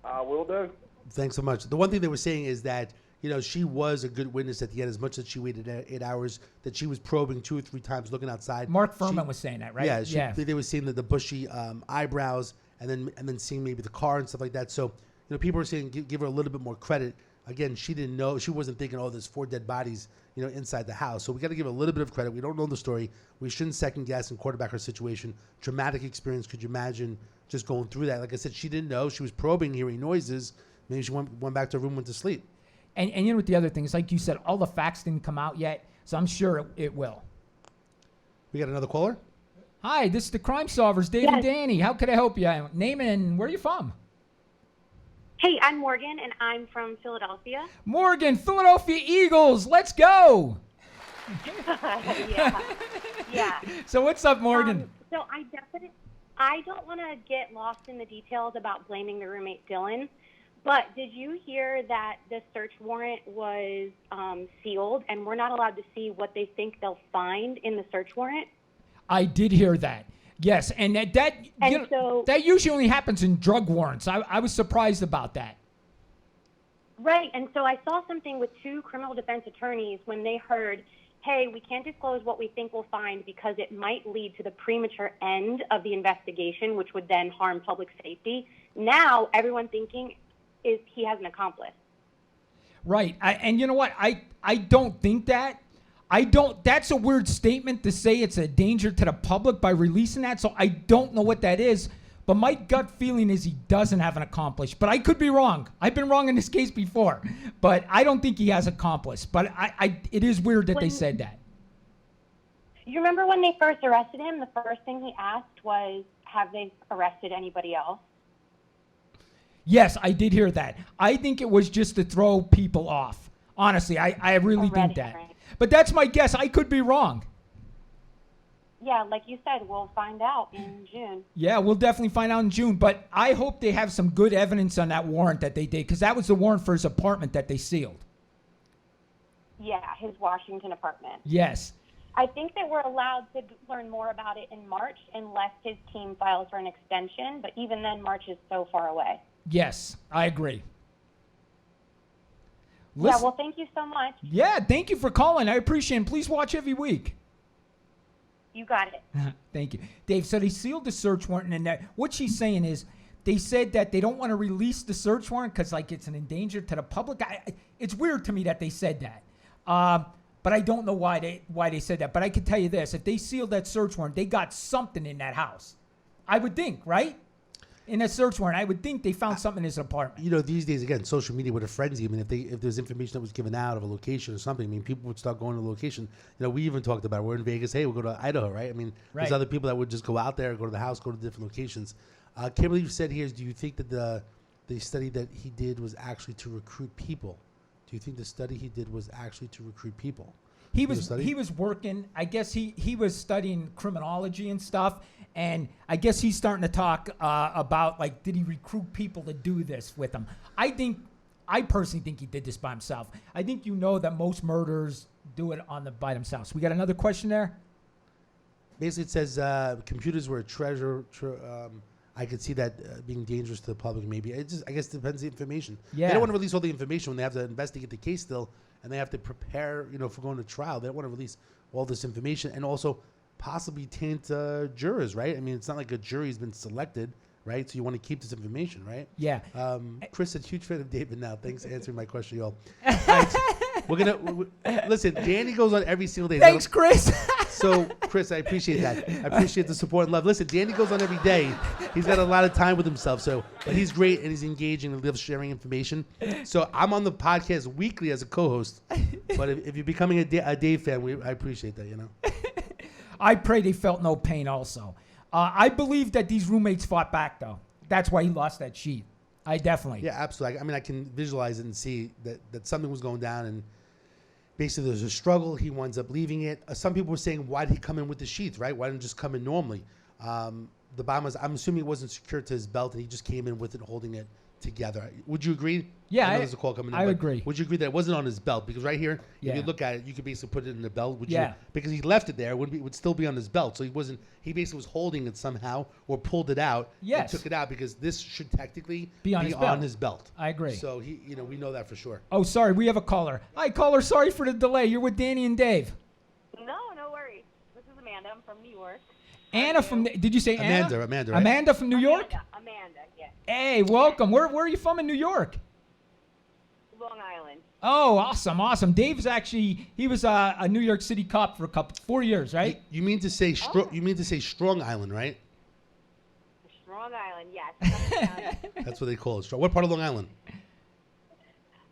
S3: I will do.
S2: Thanks so much. The one thing they were saying is that, you know, she was a good witness at the end, as much as she waited 8 hours, that she was probing 2 or 3 times, looking outside.
S1: Mark Furman was saying that, right?
S2: Yeah, they were seeing the bushy eyebrows and then seeing maybe the car and stuff like that. So, you know, people were saying give her a little bit more credit. Again, she didn't know. She wasn't thinking, oh, there's 4 dead bodies, you know, inside the house. So we got to give her a little bit of credit. We don't know the story. We shouldn't second guess and quarterback her situation. Traumatic experience. Could you imagine just going through that? Like I said, she didn't know. She was probing, hearing noises. Maybe she went back to her room, went to sleep.
S1: And you know what the other thing is, like you said, all the facts didn't come out yet, so I'm sure it will.
S2: We got another caller?
S1: Hi, this is the Crime Solvers, Dave and Danny. How could I help you? Name and where are you from?
S8: Hey, I'm Morgan, and I'm from Philadelphia.
S1: Morgan, Philadelphia Eagles. Let's go.
S8: Yeah.
S1: So what's up, Morgan?
S8: So I don't want to get lost in the details about blaming the roommate Dylan, but did you hear that the search warrant was sealed, and we're not allowed to see what they think they'll find in the search warrant?
S1: I did hear that. Yes, and that usually only happens in drug warrants. I was surprised about that.
S8: Right, and so I saw something with 2 criminal defense attorneys when they heard, hey, we can't disclose what we think we'll find because it might lead to the premature end of the investigation, which would then harm public safety. Now everyone thinking is he has an accomplice.
S1: Right, and you know what? I don't think that. That's a weird statement to say it's a danger to the public by releasing that, so I don't know what that is. But my gut feeling is he doesn't have an accomplice. But I could be wrong. I've been wrong in this case before. But I don't think he has an accomplice. But it is weird that they said that.
S8: You remember when they first arrested him, the first thing he asked was, have they arrested anybody else?
S1: Yes, I did hear that. I think it was just to throw people off. Honestly, I really think that. Right. But that's my guess. I could be wrong.
S8: Yeah, like you said, we'll find out in June.
S1: Yeah, we'll definitely find out in June. But I hope they have some good evidence on that warrant that they did, because that was the warrant for his apartment that they sealed.
S8: Yeah, his Washington apartment.
S1: Yes.
S8: I think that we're allowed to learn more about it in March unless his team files for an extension. But even then, March is so far away.
S1: Yes, I agree.
S8: Yeah, well, thank you so much.
S1: Yeah, thank you for calling. I appreciate it. Please watch every week.
S8: You got it.
S1: Thank you. Dave, so they sealed the search warrant, and what she's saying is they said that they don't want to release the search warrant because, like, it's an endanger to the public. It's weird to me that they said that. But I don't know why they said that. But I can tell you this. If they sealed that search warrant, they got something in that house. I would think, right? In a search warrant, I would think they found something in his apartment.
S2: You know, these days, again, social media with a frenzy. I mean, if there's information that was given out of a location or something, I mean, people would start going to the location. You know, we even talked about it. We're in Vegas. Hey, we'll go to Idaho, right? I mean, there's other people that would just go out there, go to the house, go to different locations. Kimberly, you said here, do you think that the study that he did was actually to recruit people? Do you think the study he did was actually to recruit people?
S1: He was working. I guess he was studying criminology and stuff. And I guess he's starting to talk about, like, did he recruit people to do this with him? I think I personally think he did this by himself. I think you know that most murderers do it by themselves. We got another question there?
S2: Basically, it says computers were a treasure. I could see that being dangerous to the public. Maybe I guess it depends on the information.
S1: Yeah.
S2: They don't want to release all the information when they have to investigate the case still, and they have to prepare, for going to trial. They don't want to release all this information, and also possibly taint jurors, right? I mean, it's not like a jury's been selected, right? So you want to keep this information, right?
S1: Yeah.
S2: Chris, a huge fan of David now. Thanks for answering my question, y'all. Right, we're listen. Danny goes on every single day.
S1: Thanks, Chris.
S2: So, Chris, I appreciate that. I appreciate the support and love. Listen, Danny goes on every day. He's got a lot of time with himself, but he's great and he's engaging and loves sharing information. So I'm on the podcast weekly as a co-host. But if you're becoming a Dave fan, I appreciate that.
S1: I pray they felt no pain. Also, I believe that these roommates fought back, though. That's why he lost that sheet. I definitely.
S2: Yeah, absolutely. I mean, I can visualize it and see that something was going down and. Basically, there's a struggle. He winds up leaving it. Some people were saying, why did he come in with the sheath, right? Why didn't he just come in normally? The bomb was, I'm assuming it wasn't secured to his belt, and he just came in with it, holding it together. Would you agree?
S1: Yeah,
S2: there's a call coming in.
S1: I agree.
S2: Would you agree that it wasn't on his belt? Because right here,
S1: Yeah.
S2: if you look at it, you could basically put it in the belt. Would
S1: Yeah.
S2: you? Because he left it there, it would still be on his belt. So he basically was holding it somehow or pulled it out
S1: Yes.
S2: and took it out because this should technically
S1: Be on his belt. I agree.
S2: So we know that for sure.
S1: Oh, sorry. We have a caller. Hi, caller. Sorry for the delay. You're with Danny and Dave.
S9: No worries. This is Amanda. I'm from New York.
S1: Anna from. Did you say Anna?
S2: Amanda, right?
S1: Amanda from New York?
S9: Amanda, yes.
S1: Hey, welcome. Where are you from in New York?
S9: Long Island.
S1: Oh, awesome. Dave's actually, he was a New York City cop for 4 years, right?
S2: You mean to say You mean to say Strong Island, right?
S9: Strong Island, yes.
S2: That's what they call it. What part of Long Island?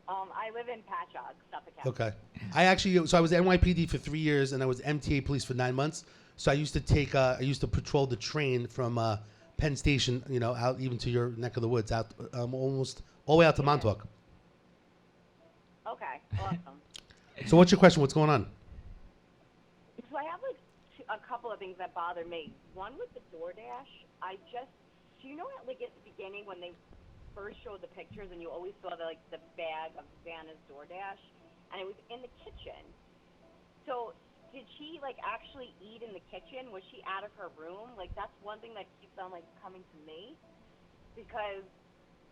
S9: I live in Patchogue, Suffolk County.
S2: Okay. I was NYPD for 3 years, and I was MTA police for 9 months. So I used to patrol the train from Penn Station, out even to your neck of the woods, out almost all the way out to Montauk.
S9: Okay, awesome.
S2: So what's your question? What's going on?
S9: So I have a couple of things that bother me. One with the DoorDash, do you know at at the beginning when they first showed the pictures and you always saw the bag of Vanna's DoorDash, and it was in the kitchen. So did she actually eat in the kitchen? Was she out of her room? That's one thing that keeps on coming to me, because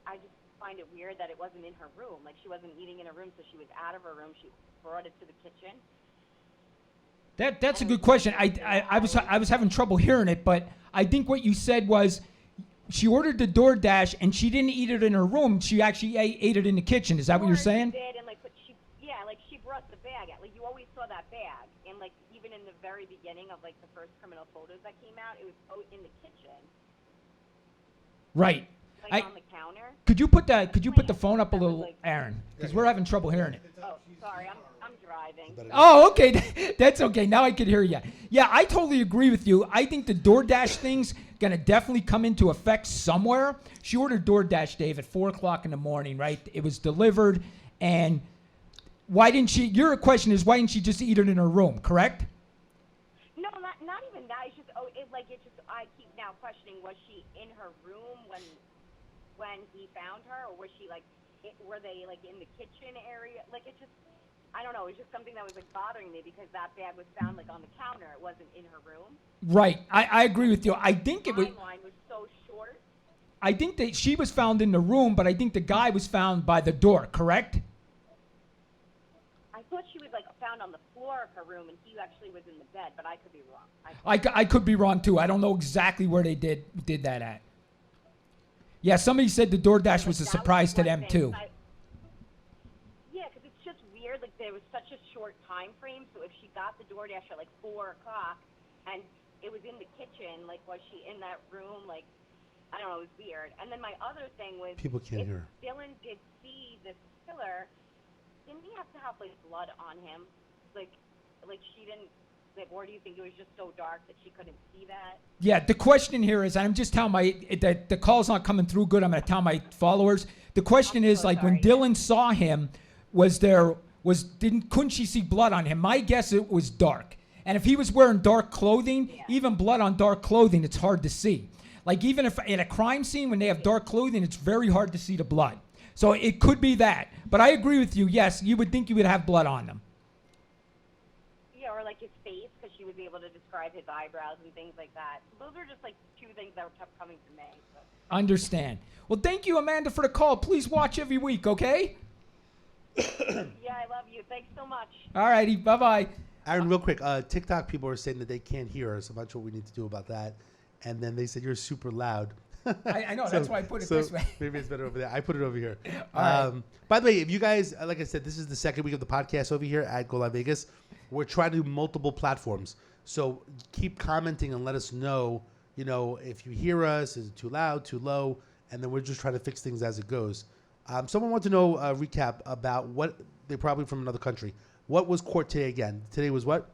S9: I just find it weird that it wasn't in her room. She wasn't eating in her room, so she was out of her room. She brought it to the kitchen.
S1: That's a good question. I was having trouble hearing it, but I think what you said was she ordered the DoorDash and she didn't eat it in her room. She actually ate it in the kitchen. Is that what you're saying?
S9: She did, and but she brought the bag out. You always saw that bag, and even in the very beginning of the first criminal photos that came out, it was in the kitchen.
S1: Right.
S9: On the counter.
S1: Could you put the phone up a little, Aaron? Because we're having trouble hearing it.
S9: Oh, sorry, I'm driving.
S1: Oh, okay. That's okay. Now I can hear you. Yeah, I totally agree with you. I think the DoorDash thing's going to definitely come into effect somewhere. She ordered DoorDash, Dave, at 4 o'clock in the morning, right? It was delivered. And why didn't she, your question is, why didn't she just eat it in her room, correct?
S9: No, not even that. It's just, I keep now questioning, was she in her room when he found her, or was she were they in the kitchen area? It's just, I don't know. It's just something that was bothering me, because that bag was found on the counter. It wasn't in her room.
S1: Right. I agree with you. I think it was.
S9: Timeline was so short.
S1: I think that she was found in the room, but I think the guy was found by the door, correct?
S9: I thought she was found on the floor of her room, and he actually was in the bed, but I could be wrong.
S1: I could be wrong too. I don't know exactly where they did that at. Yeah, somebody said the DoorDash was a surprise to them too.
S9: Yeah, because it's just weird. There was such a short time frame. So if she got the DoorDash at 4 o'clock, and it was in the kitchen, was she in that room? I don't know. It was weird. And then my other thing was,
S2: people can't hear.
S9: Dylan did see this killer, didn't he have to have blood on him? She didn't. Or do you think it was just so dark that she couldn't see that?
S1: Yeah, the question here is, and I'm just telling the call's not coming through good. I'm going to tell my followers. The question is, when Dylan saw him, couldn't she see blood on him? My guess, it was dark. And if he was wearing dark clothing, even blood on dark clothing, it's hard to see. Even if in a crime scene when they have dark clothing, it's very hard to see the blood. So it could be that. But I agree with you. Yes, you would think you would have blood on them.
S9: Yeah, or like his face, because she was able to describe his eyebrows and things like that. So those are just like two things that kept coming to me. So.
S1: Understand. Well, thank you, Amanda, for the call. Please watch every week, okay?
S9: Yeah, I love you. Thanks so much.
S1: All righty. Bye-bye.
S2: Aaron, real quick, TikTok people are saying that they can't hear us. I'm not sure what we need to do about that. And then they said you're super loud.
S1: I know. That's why I put it this way.
S2: Maybe it's better over there. I put it over here.
S1: All right.
S2: By the way, if you guys, like I said, this is the second week of the podcast over here at Go Live Vegas. We're trying to do multiple platforms. So keep commenting and let us know, if you hear us, is it too loud, too low? And then we're just trying to fix things as it goes. Someone wants to know a recap about what, they're probably from another country. What was court today again? Today was what?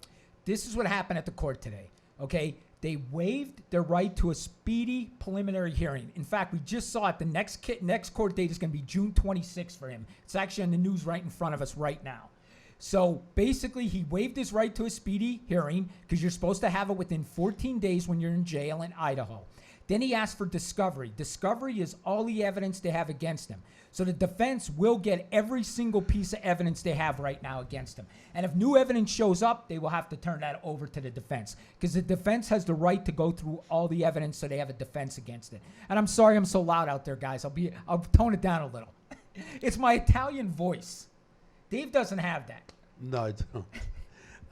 S1: This is what happened at the court today, okay? They waived their right to a speedy preliminary hearing. In fact, we just saw it. The next court date is going to be June 26th for him. It's actually in the news right in front of us right now. So basically, he waived his right to a speedy hearing because you're supposed to have it within 14 days when you're in jail in Idaho. Then he asked for discovery. Discovery is all the evidence they have against him. So the defense will get every single piece of evidence they have right now against him. And if new evidence shows up, they will have to turn that over to the defense because the defense has the right to go through all the evidence so they have a defense against it. And I'm sorry I'm so loud out there, guys. I'll tone it down a little. It's my Italian voice. Dave doesn't have that.
S2: No, I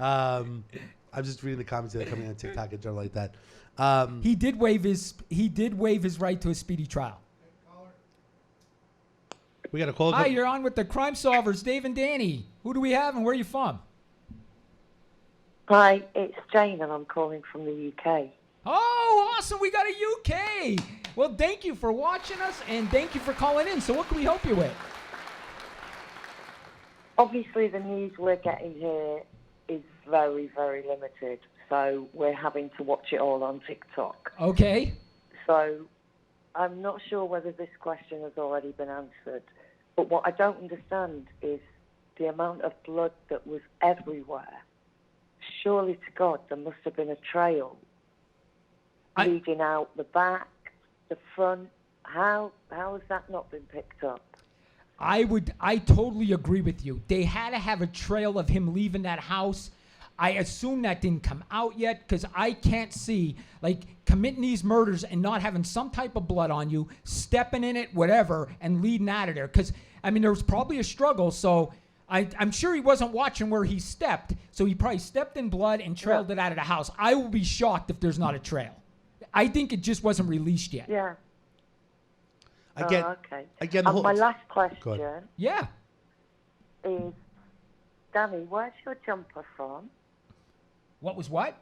S2: don't. I'm just reading the comments that are coming on TikTok and general like that.
S1: He did waive his right to a speedy trial.
S2: We got a call.
S1: Hi, you're on with the Crime Solvers, Dave and Danny. Who do we have and where are you from?
S10: Hi, it's Jane and I'm calling from the UK.
S1: Oh, awesome. We got a UK. Well, thank you for watching us and thank you for calling in. So what can we help you with?
S10: Obviously, the news we're getting here is very, very limited. So we're having to watch it all on TikTok.
S1: Okay.
S10: So I'm not sure whether this question has already been answered. But what I don't understand is the amount of blood that was everywhere. Surely to God, there must have been a trail leading out the back, the front. How has that not been picked up?
S1: I totally agree with you. They had to have a trail of him leaving that house. I assume that didn't come out yet because I can't see committing these murders and not having some type of blood on you, stepping in it, whatever, and leading out of there. Because, there was probably a struggle. So I'm sure he wasn't watching where he stepped. So he probably stepped in blood and trailed it out of the house. I will be shocked if there's not a trail. I think it just wasn't released yet.
S10: Yeah.
S2: Okay. Again,
S10: my last question is, Danny, where's your jumper from?
S1: What was what?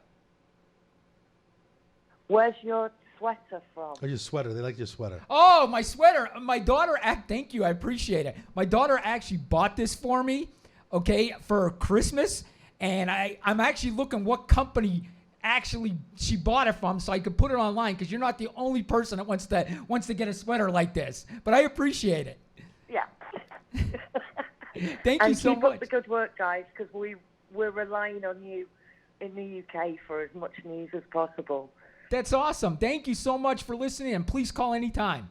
S10: Where's your sweater from?
S2: Oh, your sweater. They like your sweater.
S1: Oh, my sweater. My daughter, thank you. I appreciate it. My daughter actually bought this for me, for Christmas. And I'm actually looking what company she bought it from so I could put it online because you're not the only person that wants to get a sweater like this. But I appreciate it.
S10: Yeah.
S1: Thank you so much.
S10: And keep up the good work, guys, because we're relying on you in the UK for as much news as possible.
S1: That's awesome. Thank you so much for listening, and please call anytime.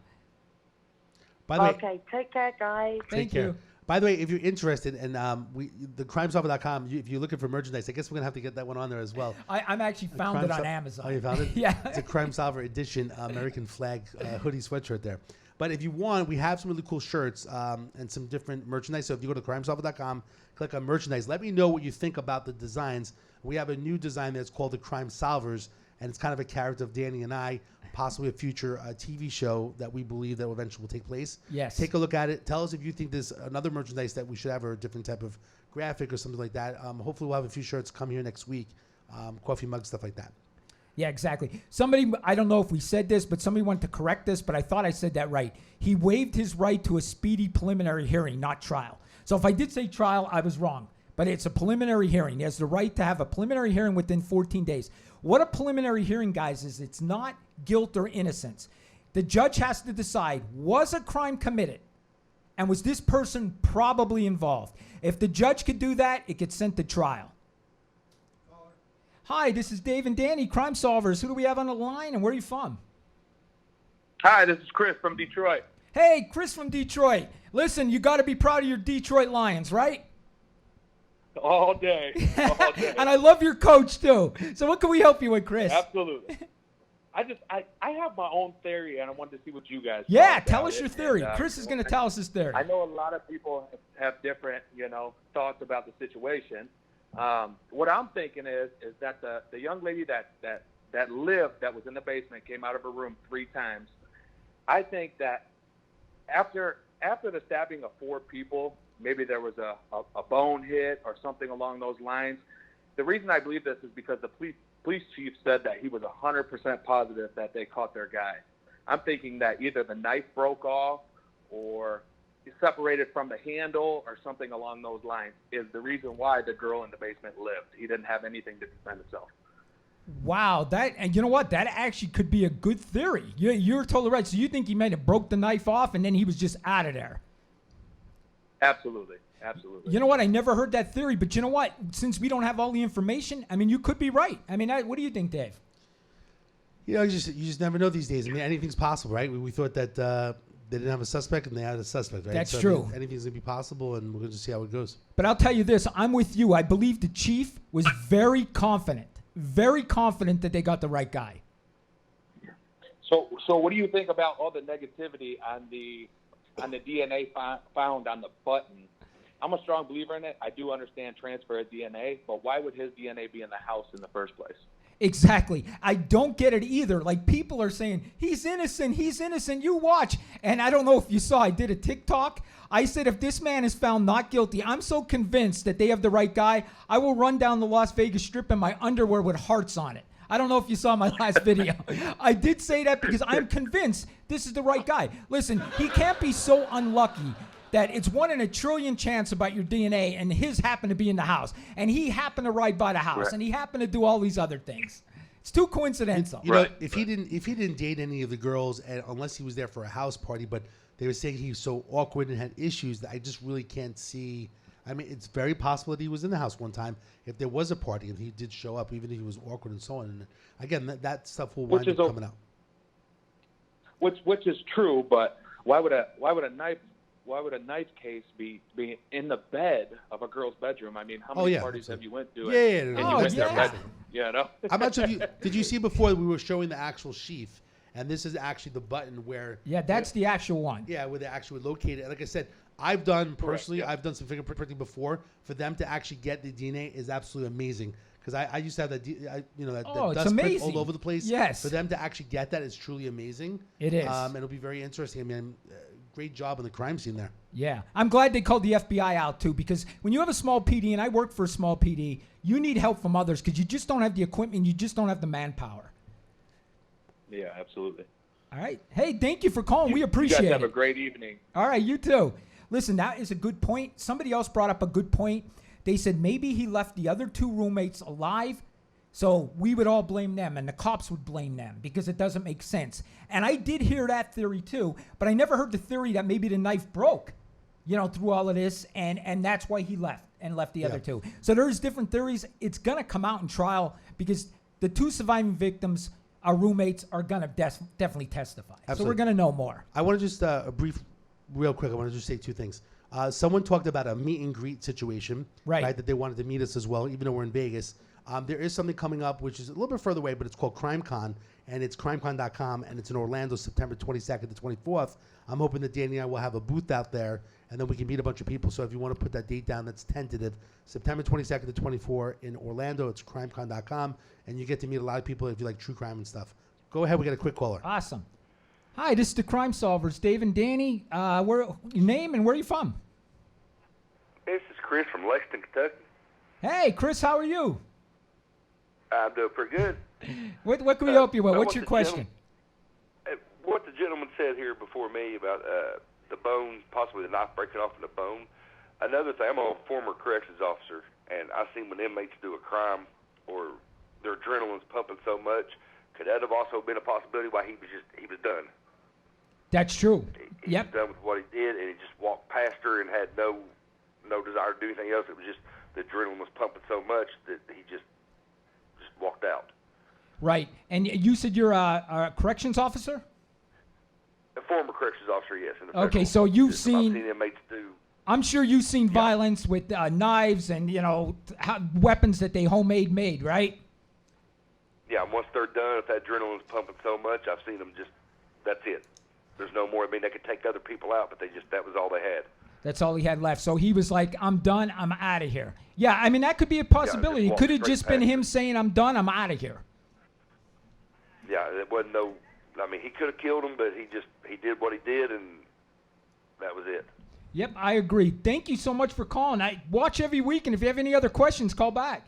S2: By the way,
S10: okay, take care, guys.
S1: Thank you.
S2: By the way, if you're interested, and the crimesolver.com, if you're looking for merchandise, I guess we're going to have to get that one on there as well.
S1: I'm actually found it on Amazon.
S2: Oh, you found it?
S1: Yeah.
S2: It's a Crime Solver edition American flag hoodie sweatshirt there. But if you want, we have some really cool shirts and some different merchandise. So if you go to crimesolver.com, click on merchandise. Let me know what you think about the designs. We have a new design that's called the Crime Solvers, and it's kind of a character of Danny and I, possibly a future TV show that we believe that eventually will take place.
S1: Yes.
S2: Take a look at it. Tell us if you think there's another merchandise that we should have or a different type of graphic or something like that. Hopefully we'll have a few shirts come here next week, coffee mugs, stuff like that.
S1: Yeah, exactly. Somebody, I don't know if we said this, but somebody wanted to correct this, but I thought I said that right. He waived his right to a speedy preliminary hearing, not trial. So if I did say trial, I was wrong. But it's a preliminary hearing. He has the right to have a preliminary hearing within 14 days. What a preliminary hearing, guys, is it's not guilt or innocence. The judge has to decide, was a crime committed? And was this person probably involved? If the judge could do that, it gets sent to trial. Hi, this is Dave and Danny, Crime Solvers. Who do we have on the line, and where are you from?
S11: Hi, this is Chris from Detroit.
S1: Hey, Chris from Detroit. Listen, you got to be proud of your Detroit Lions, right?
S11: All day. All day.
S1: And I love your coach, too. So what can we help you with, Chris?
S11: Absolutely. I have my own theory, and I wanted to see what you guys
S1: Yeah,
S11: thought
S1: tell
S11: about
S1: us your
S11: it.
S1: theory.
S11: And,
S1: Chris is going to tell us his theory.
S11: I know a lot of people have different, thoughts about the situation. What I'm thinking is that the young lady that was in the basement came out of her room 3 times. I think that after the stabbing of 4 people, maybe there was a bone hit or something along those lines. The reason I believe this is because the police chief said that he was 100% positive that they caught their guy. I'm thinking that either the knife broke off or separated from the handle or something along those lines is the reason why the girl in the basement lived. He didn't have anything to defend himself.
S1: Wow, and you know what? That actually could be a good theory. You're totally right. So you think he might have broke the knife off and then he was just out of there?
S11: Absolutely. Absolutely.
S1: You know what? I never heard that theory, but you know what? Since we don't have all the information, I mean, you could be right. I mean, what do you think, Dave?
S2: You just never know these days. I mean, anything's possible, right? We thought that they didn't have a suspect and they had a suspect, right?
S1: That's
S2: so,
S1: true.
S2: I mean, anything's going to be possible, and we're going to see how it goes.
S1: But I'll tell you this. I'm with you. I believe the chief was very confident that they got the right guy.
S11: So what do you think about all the negativity on the DNA found on the button? I'm a strong believer in it. I do understand transfer of DNA, but why would his DNA be in the house in the first place?
S1: Exactly. I don't get it either. Like, people are saying, he's innocent, you watch. And I don't know if you saw, I did a TikTok. I said, if this man is found not guilty, I'm so convinced that they have the right guy, I will run down the Las Vegas Strip in my underwear with hearts on it. I don't know if you saw my last video. I did say that because I'm convinced this is the right guy. Listen, he can't be so unlucky that it's 1 in a trillion chance about your DNA, and his happened to be in the house, and he happened to ride by the house,
S11: right,
S1: and he happened to do all these other things. It's too coincidental.
S2: You know, if he didn't date any of the girls, and unless he was there for a house party, but they were saying he was so awkward and had issues that I just really can't see. I mean, it's very possible that he was in the house one time if there was a party and he did show up, even if he was awkward and so on. And again, that stuff will wind up coming out.
S11: Which is true, but why would a knife case be in the bed of a girl's bedroom? I mean, how many parties have you went to? And you went to their bedroom. Yeah, no.
S2: How much of you did you see before we were showing the actual sheath? And this is actually the button where.
S1: Yeah, that's the actual one.
S2: Yeah, where they actually located it. Like I said, I've done personally, I've done some fingerprinting before. For them to actually get the DNA is absolutely amazing. Because I used to have that dust print all over the place.
S1: Yes.
S2: For them to actually get that is truly amazing.
S1: It is.
S2: It'll be very interesting. I mean, great job on the crime scene there.
S1: Yeah. I'm glad they called the FBI out, too, because when you have a small PD, and I work for a small PD, you need help from others because you just don't have the equipment. You just don't have the manpower.
S11: Yeah, absolutely.
S1: All right. Hey, thank you for calling. We appreciate it.
S11: You guys have a great evening.
S1: All right, you too. Listen, that is a good point. Somebody else brought up a good point. They said maybe he left the other 2 roommates alive, so we would all blame them, and the cops would blame them because it doesn't make sense. And I did hear that theory too, but I never heard the theory that maybe the knife broke, through all of this, and that's why he left the other 2. So there's different theories. It's going to come out in trial because the 2 surviving victims, our roommates, are going to definitely testify.
S2: Absolutely.
S1: So we're going to know more.
S2: I want to just real quick, I want to just say 2 things. Someone talked about a meet and greet situation, right? That they wanted to meet us as well, even though we're in Vegas. There is something coming up, which is a little bit further away, but it's called CrimeCon, and it's crimecon.com, and it's in Orlando, September 22nd to 24th. I'm hoping that Danny and I will have a booth out there, and then we can meet a bunch of people. So if you want to put that date down, that's tentative. September 22nd to 24th in Orlando. It's crimecon.com, and you get to meet a lot of people if you like true crime and stuff. Go ahead. We got a quick caller.
S1: Awesome. Hi, this is the Crime Solvers, Dave and Danny. Your name and where are you from?
S6: This is Chris from Lexington, Kentucky.
S1: Hey, Chris, how are you?
S6: I'm doing pretty good.
S1: What can we help you with? What's your question?
S6: What the gentleman said here before me about the bone, possibly the knife breaking off in the bone. Another thing, I'm a former corrections officer, and I've seen when inmates do a crime or their adrenaline's pumping so much, could that have also been a possibility why he was done?
S1: That's true.
S6: He was done with what he did, and he just walked past her and had no desire to do anything else. It was just the adrenaline was pumping so much that he just walked out.
S1: Right. And you said you're a corrections officer?
S6: A former corrections officer, yes. In the
S1: Okay,
S6: federal
S1: so you've
S6: system. I've
S1: seen.
S6: seen inmates do.
S1: I'm sure you've seen violence with knives and weapons that they homemade made, right?
S6: Yeah, and once they're done, if that adrenaline's pumping so much, I've seen them just. That's it. There's no more. I mean, they could take other people out, but that was all they had.
S1: That's all he had left. So he was like, I'm done. I'm out of here. Yeah, I mean, that could be a possibility. It could have just been him saying, I'm done. I'm out of here.
S6: Yeah, it wasn't no. I mean, he could have killed him, but he did what he did, and that was it.
S1: Yep, I agree. Thank you so much for calling. I watch every week, and if you have any other questions, call back.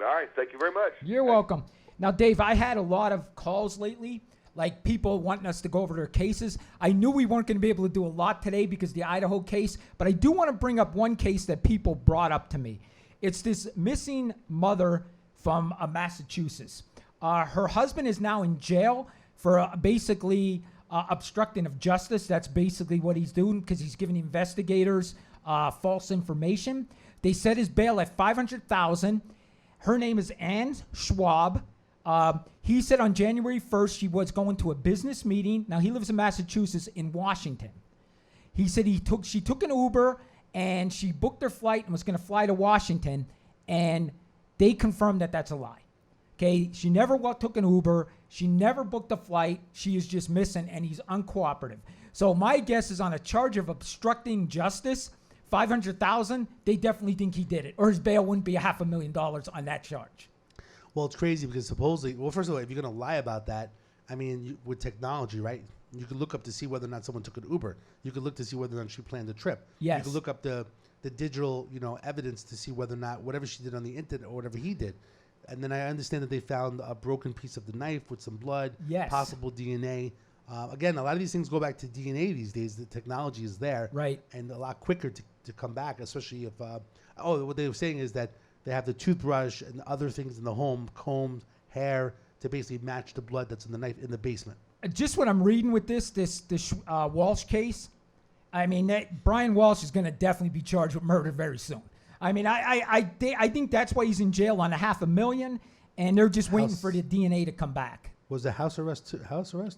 S6: All right, thank you very much.
S1: You're welcome. Now, Dave, I had a lot of calls lately, like people wanting us to go over their cases. I knew we weren't going to be able to do a lot today because of the Idaho case, but I do want to bring up one case that people brought up to me. It's this missing mother from Massachusetts. Her husband is now in jail for basically obstructing of justice. That's basically what he's doing because he's giving investigators false information. They set his bail at $500,000. Her name is Ann Schwab. He said on January 1st she was going to a business meeting. Now he lives in Massachusetts in Washington. He said she took an Uber and she booked her flight and was going to fly to Washington, and they confirmed that that's a lie. Okay, she never took an Uber. She never booked a flight. She is just missing, and he's uncooperative. So my guess is on a charge of obstructing justice, $500,000. They definitely think he did it, or his bail wouldn't be $500,000 on that charge.
S2: Well, it's crazy because supposedly, well, first of all, if you're going to lie about that, I mean, with technology, right? You could look up to see whether or not someone took an Uber. You could look to see whether or not she planned the trip.
S1: Yes.
S2: You could look up the digital, evidence to see whether or not whatever she did on the internet or whatever he did. And then I understand that they found a broken piece of the knife with some blood,
S1: yes,
S2: possible DNA. Again, a lot of these things go back to DNA these days. The technology is there.
S1: Right.
S2: And a lot quicker to come back, especially if, what they were saying is that they have the toothbrush and other things in the home, combs, hair, to basically match the blood that's in the knife in the basement.
S1: Just what I'm reading with this Walsh case, I mean, Brian Walsh is going to definitely be charged with murder very soon. I mean, I think that's why he's in jail on $500,000, and they're just waiting for the DNA to come back.
S2: Was the house arrest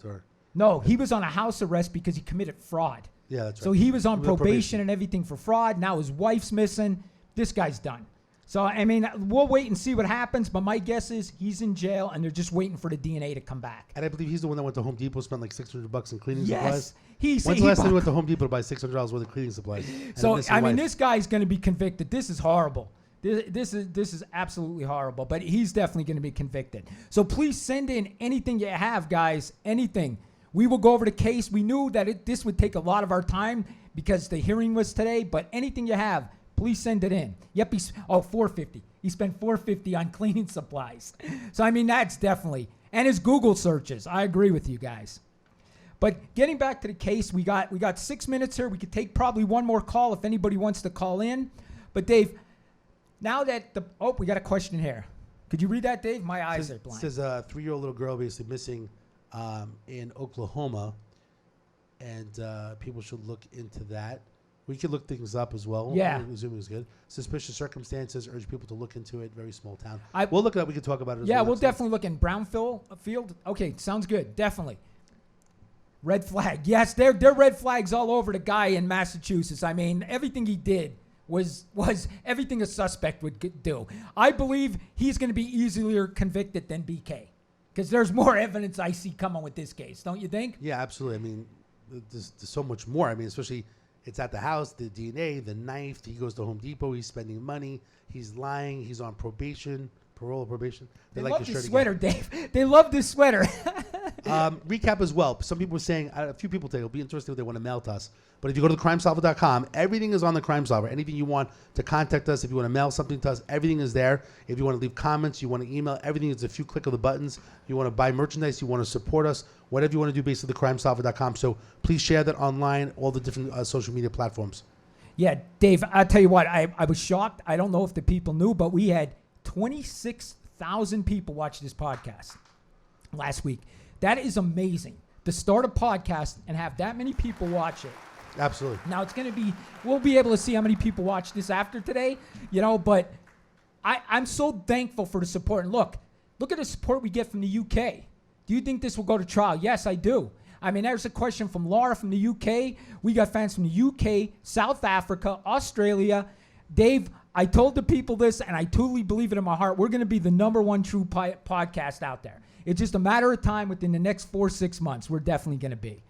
S2: or?
S1: No, he was on a house arrest because he committed fraud.
S2: Yeah, that's right.
S1: So he was on probation and everything for fraud. Now his wife's missing. This guy's done. So, I mean, we'll wait and see what happens, but my guess is he's in jail, and they're just waiting for the DNA to come back.
S2: And I believe he's the one that went to Home Depot, spent like $600 in cleaning
S1: supplies.
S2: When's the last time he went to Home Depot to buy $600 worth of cleaning supplies?
S1: So, I mean, this guy's going to be convicted. This is horrible. This is absolutely horrible, but he's definitely going to be convicted. So please send in anything you have, guys, anything. We will go over the case. We knew that this would take a lot of our time because the hearing was today, but anything you have, please send it in. Yep, $450. He spent $450 on cleaning supplies. So, I mean, that's definitely. And his Google searches. I agree with you guys. But getting back to the case, we got 6 minutes here. We could take probably one more call if anybody wants to call in. But, Dave, now that we got a question here. Could you read that, Dave? My eyes are blind.
S2: It says a 3-year-old little girl basically missing in Oklahoma, and people should look into that. We could look things up as well.
S1: Yeah.
S2: Assuming it's good. Suspicious circumstances, urge people to look into it. Very small town. We'll look it up. We can talk about it as well.
S1: Yeah, we'll definitely look in Brownfield. Okay, sounds good. Definitely. Red flag. Yes, there are red flags all over the guy in Massachusetts. I mean, everything he did was everything a suspect would do. I believe he's going to be easier convicted than BK because there's more evidence I see coming with this case. Don't you think?
S2: Yeah, absolutely. I mean, there's so much more. I mean, especially it's at the house, the DNA, the knife. He goes to Home Depot. He's spending money. He's lying. He's on probation, parole or probation.
S1: They love this sweater, Dave. They love this sweater.
S2: Recap as well. Some people were saying, a few people today, it'll be interesting if they want to mail to us. But if you go to thecrimesolver.com, everything is on the Crime Solver. Anything you want to contact us, if you want to mail something to us, everything is there. If you want to leave comments, you want to email, everything is a few click of the buttons. You want to buy merchandise, you want to support us, whatever you want to do, basically thecrimesolver.com. So please share that online, all the different social media platforms.
S1: Yeah, Dave, I'll tell you what, I was shocked. I don't know if the people knew, but we had 26,000 people watch this podcast last week. That is amazing to start a podcast and have that many people watch it.
S2: Absolutely.
S1: Now it's going to be, we'll be able to see how many people watch this after today, but I'm so thankful for the support. And look at the support we get from the UK. Do you think this will go to trial? Yes, I do. I mean, there's a question from Laura from the UK. We got fans from the UK, South Africa, Australia. Dave, I told the people this, and I totally believe it in my heart. We're going to be the #1 true podcast out there. It's just a matter of time. Within the next 4-6 months, we're definitely going to be.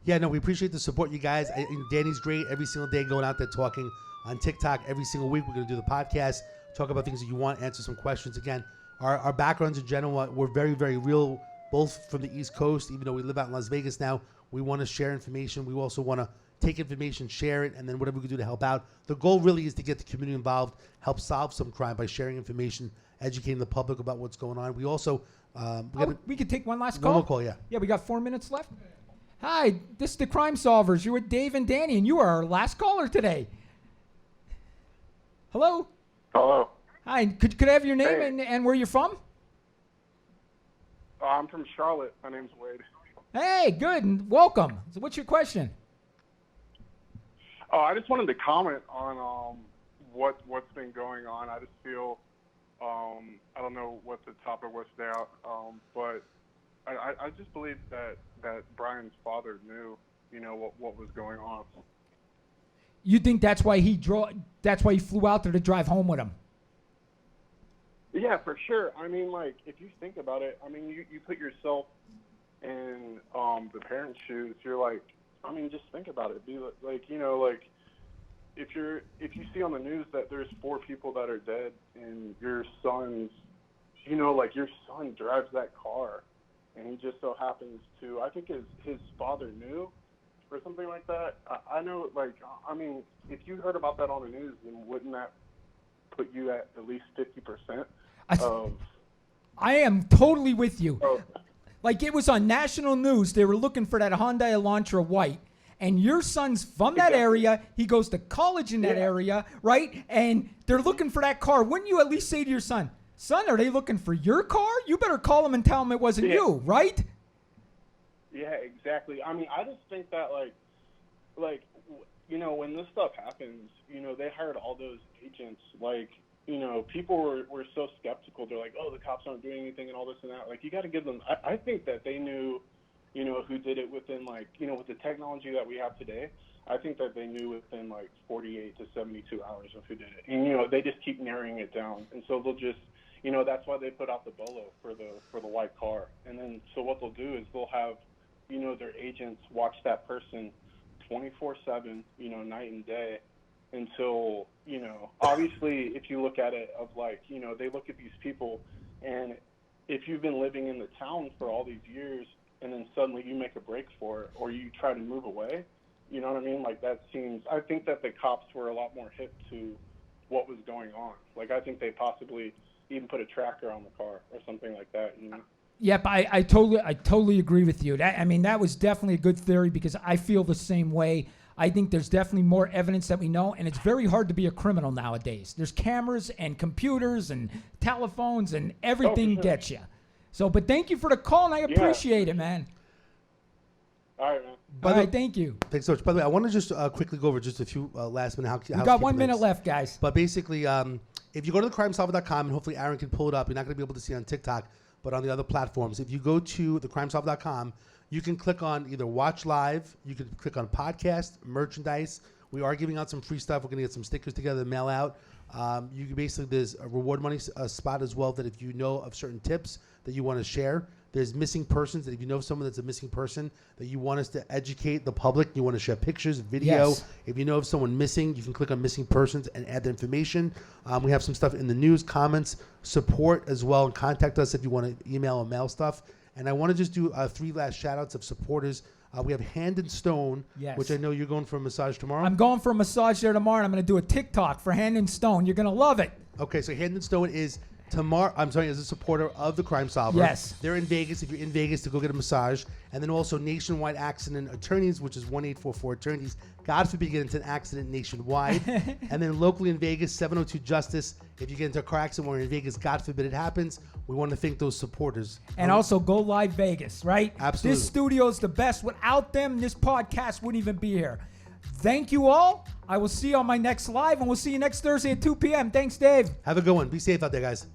S2: Yeah, no, we appreciate the support, you guys. Danny's great every single day going out there talking on TikTok every single week. We're going to do the podcast, talk about things that you want, answer some questions. Again, our backgrounds in general, we're very, very real, both from the East Coast, even though we live out in Las Vegas now. We want to share information. We also want to take information, share it, and then whatever we can do to help out. The goal really is to get the community involved, help solve some crime by sharing information, educating the public about what's going on. We also...
S1: we could take one last call?
S2: One more call, yeah.
S1: Yeah, we got 4 minutes left. Hi, this is the Crime Solvers. You're with Dave and Danny, and you are our last caller today. Hello?
S12: Hello.
S1: Hi, could I have your name and where you're from?
S12: I'm from Charlotte. My name's Wade.
S1: Hey, good, and welcome. So what's your question?
S12: Oh, I just wanted to comment on what's been going on. I just feel, I don't know what the topic was there, but I just believe that Brian's father knew, what was going on.
S1: You think that's why he flew out there to drive home with him?
S12: Yeah, for sure. I mean, like, if you think about it, I mean, you put yourself in the parents' shoes. You're like, I mean, just think about it. Be like, if you see on the news that there's 4 people that are dead and your son's, your son drives that car, and he just so happens to, I think his father knew or something like that. I know, I mean, if you heard about that on the news, then wouldn't that put you at least 50% of...
S1: I am totally with you. Like, it was on national news. They were looking for that Hyundai Elantra white. And your son's from that area. He goes to college in that area, right? And they're looking for that car. Wouldn't you at least say to your son, are they looking for your car? You better call them and tell them it wasn't you, right?
S12: Yeah, exactly. I mean, I just think that, when this stuff happens, they hired all those agents. People were so skeptical. They're like, oh, the cops aren't doing anything and all this and that. Like, you got to give them. I think that they knew, who did it within, with the technology that we have today. I think that they knew within 48 to 72 hours of who did it. And they just keep narrowing it down. And so they'll just, that's why they put out the bolo for the white car. And then so what they'll do is they'll have, their agents watch that person 24/7, night and day, until, obviously if you look at it of they look at these people, and if you've been living in the town for all these years and then suddenly you make a break for it or you try to move away, you know what I mean? I think that the cops were a lot more hip to what was going on. I think they possibly even put a tracker on the car or something like that,
S1: Yep, I totally agree with you. That was definitely a good theory because I feel the same way. I think there's definitely more evidence that we know, and it's very hard to be a criminal nowadays. There's cameras and computers and telephones and everything gets you. So, but thank you for the call, and I appreciate it, man.
S12: All right, man.
S1: All right, thank you.
S2: Thanks so much. By the way, I want to just quickly go over just a few last minute.
S1: We got 1 minute left, guys.
S2: But basically, if you go to thecrimesolver.com, and hopefully Aaron can pull it up, you're not going to be able to see it on TikTok, but on the other platforms. If you go to thecrimesolver.com, you can click on either watch live, you can click on podcast, merchandise. We are giving out some free stuff. We're going to get some stickers together to mail out. You can there's a reward money spot as well that if you know of certain tips that you want to share. There's missing persons that if you know someone that's a missing person that you want us to educate the public, you want to share pictures, video.
S1: Yes.
S2: If you know of someone missing, you can click on missing persons and add the information. We have some stuff in the news, comments, support as well, and contact us if you want to email or mail stuff. And I want to just do 3 last shout outs of supporters. We have Hand and Stone, which I know you're going for a massage tomorrow.
S1: I'm going for a massage there tomorrow, and I'm going to do a TikTok for Hand and Stone. You're going to love it.
S2: Okay, so Hand and Stone is tomorrow. I'm sorry, as a supporter of the Crime Solver.
S1: Yes.
S2: They're in Vegas. If you're in Vegas, to go get a massage. And then also Nationwide Accident Attorneys, which is 1-844 Attorneys. God forbid you get into an accident nationwide. And then locally in Vegas, 702 Justice. If you get into a car accident while you're in Vegas, God forbid it happens. We want to thank those supporters.
S1: And also Go Live Vegas, right?
S2: Absolutely.
S1: This studio is the best. Without them, this podcast wouldn't even be here. Thank you all. I will see you on my next live, and we'll see you next Thursday at 2 p.m. Thanks, Dave.
S2: Have a good one. Be safe out there, guys.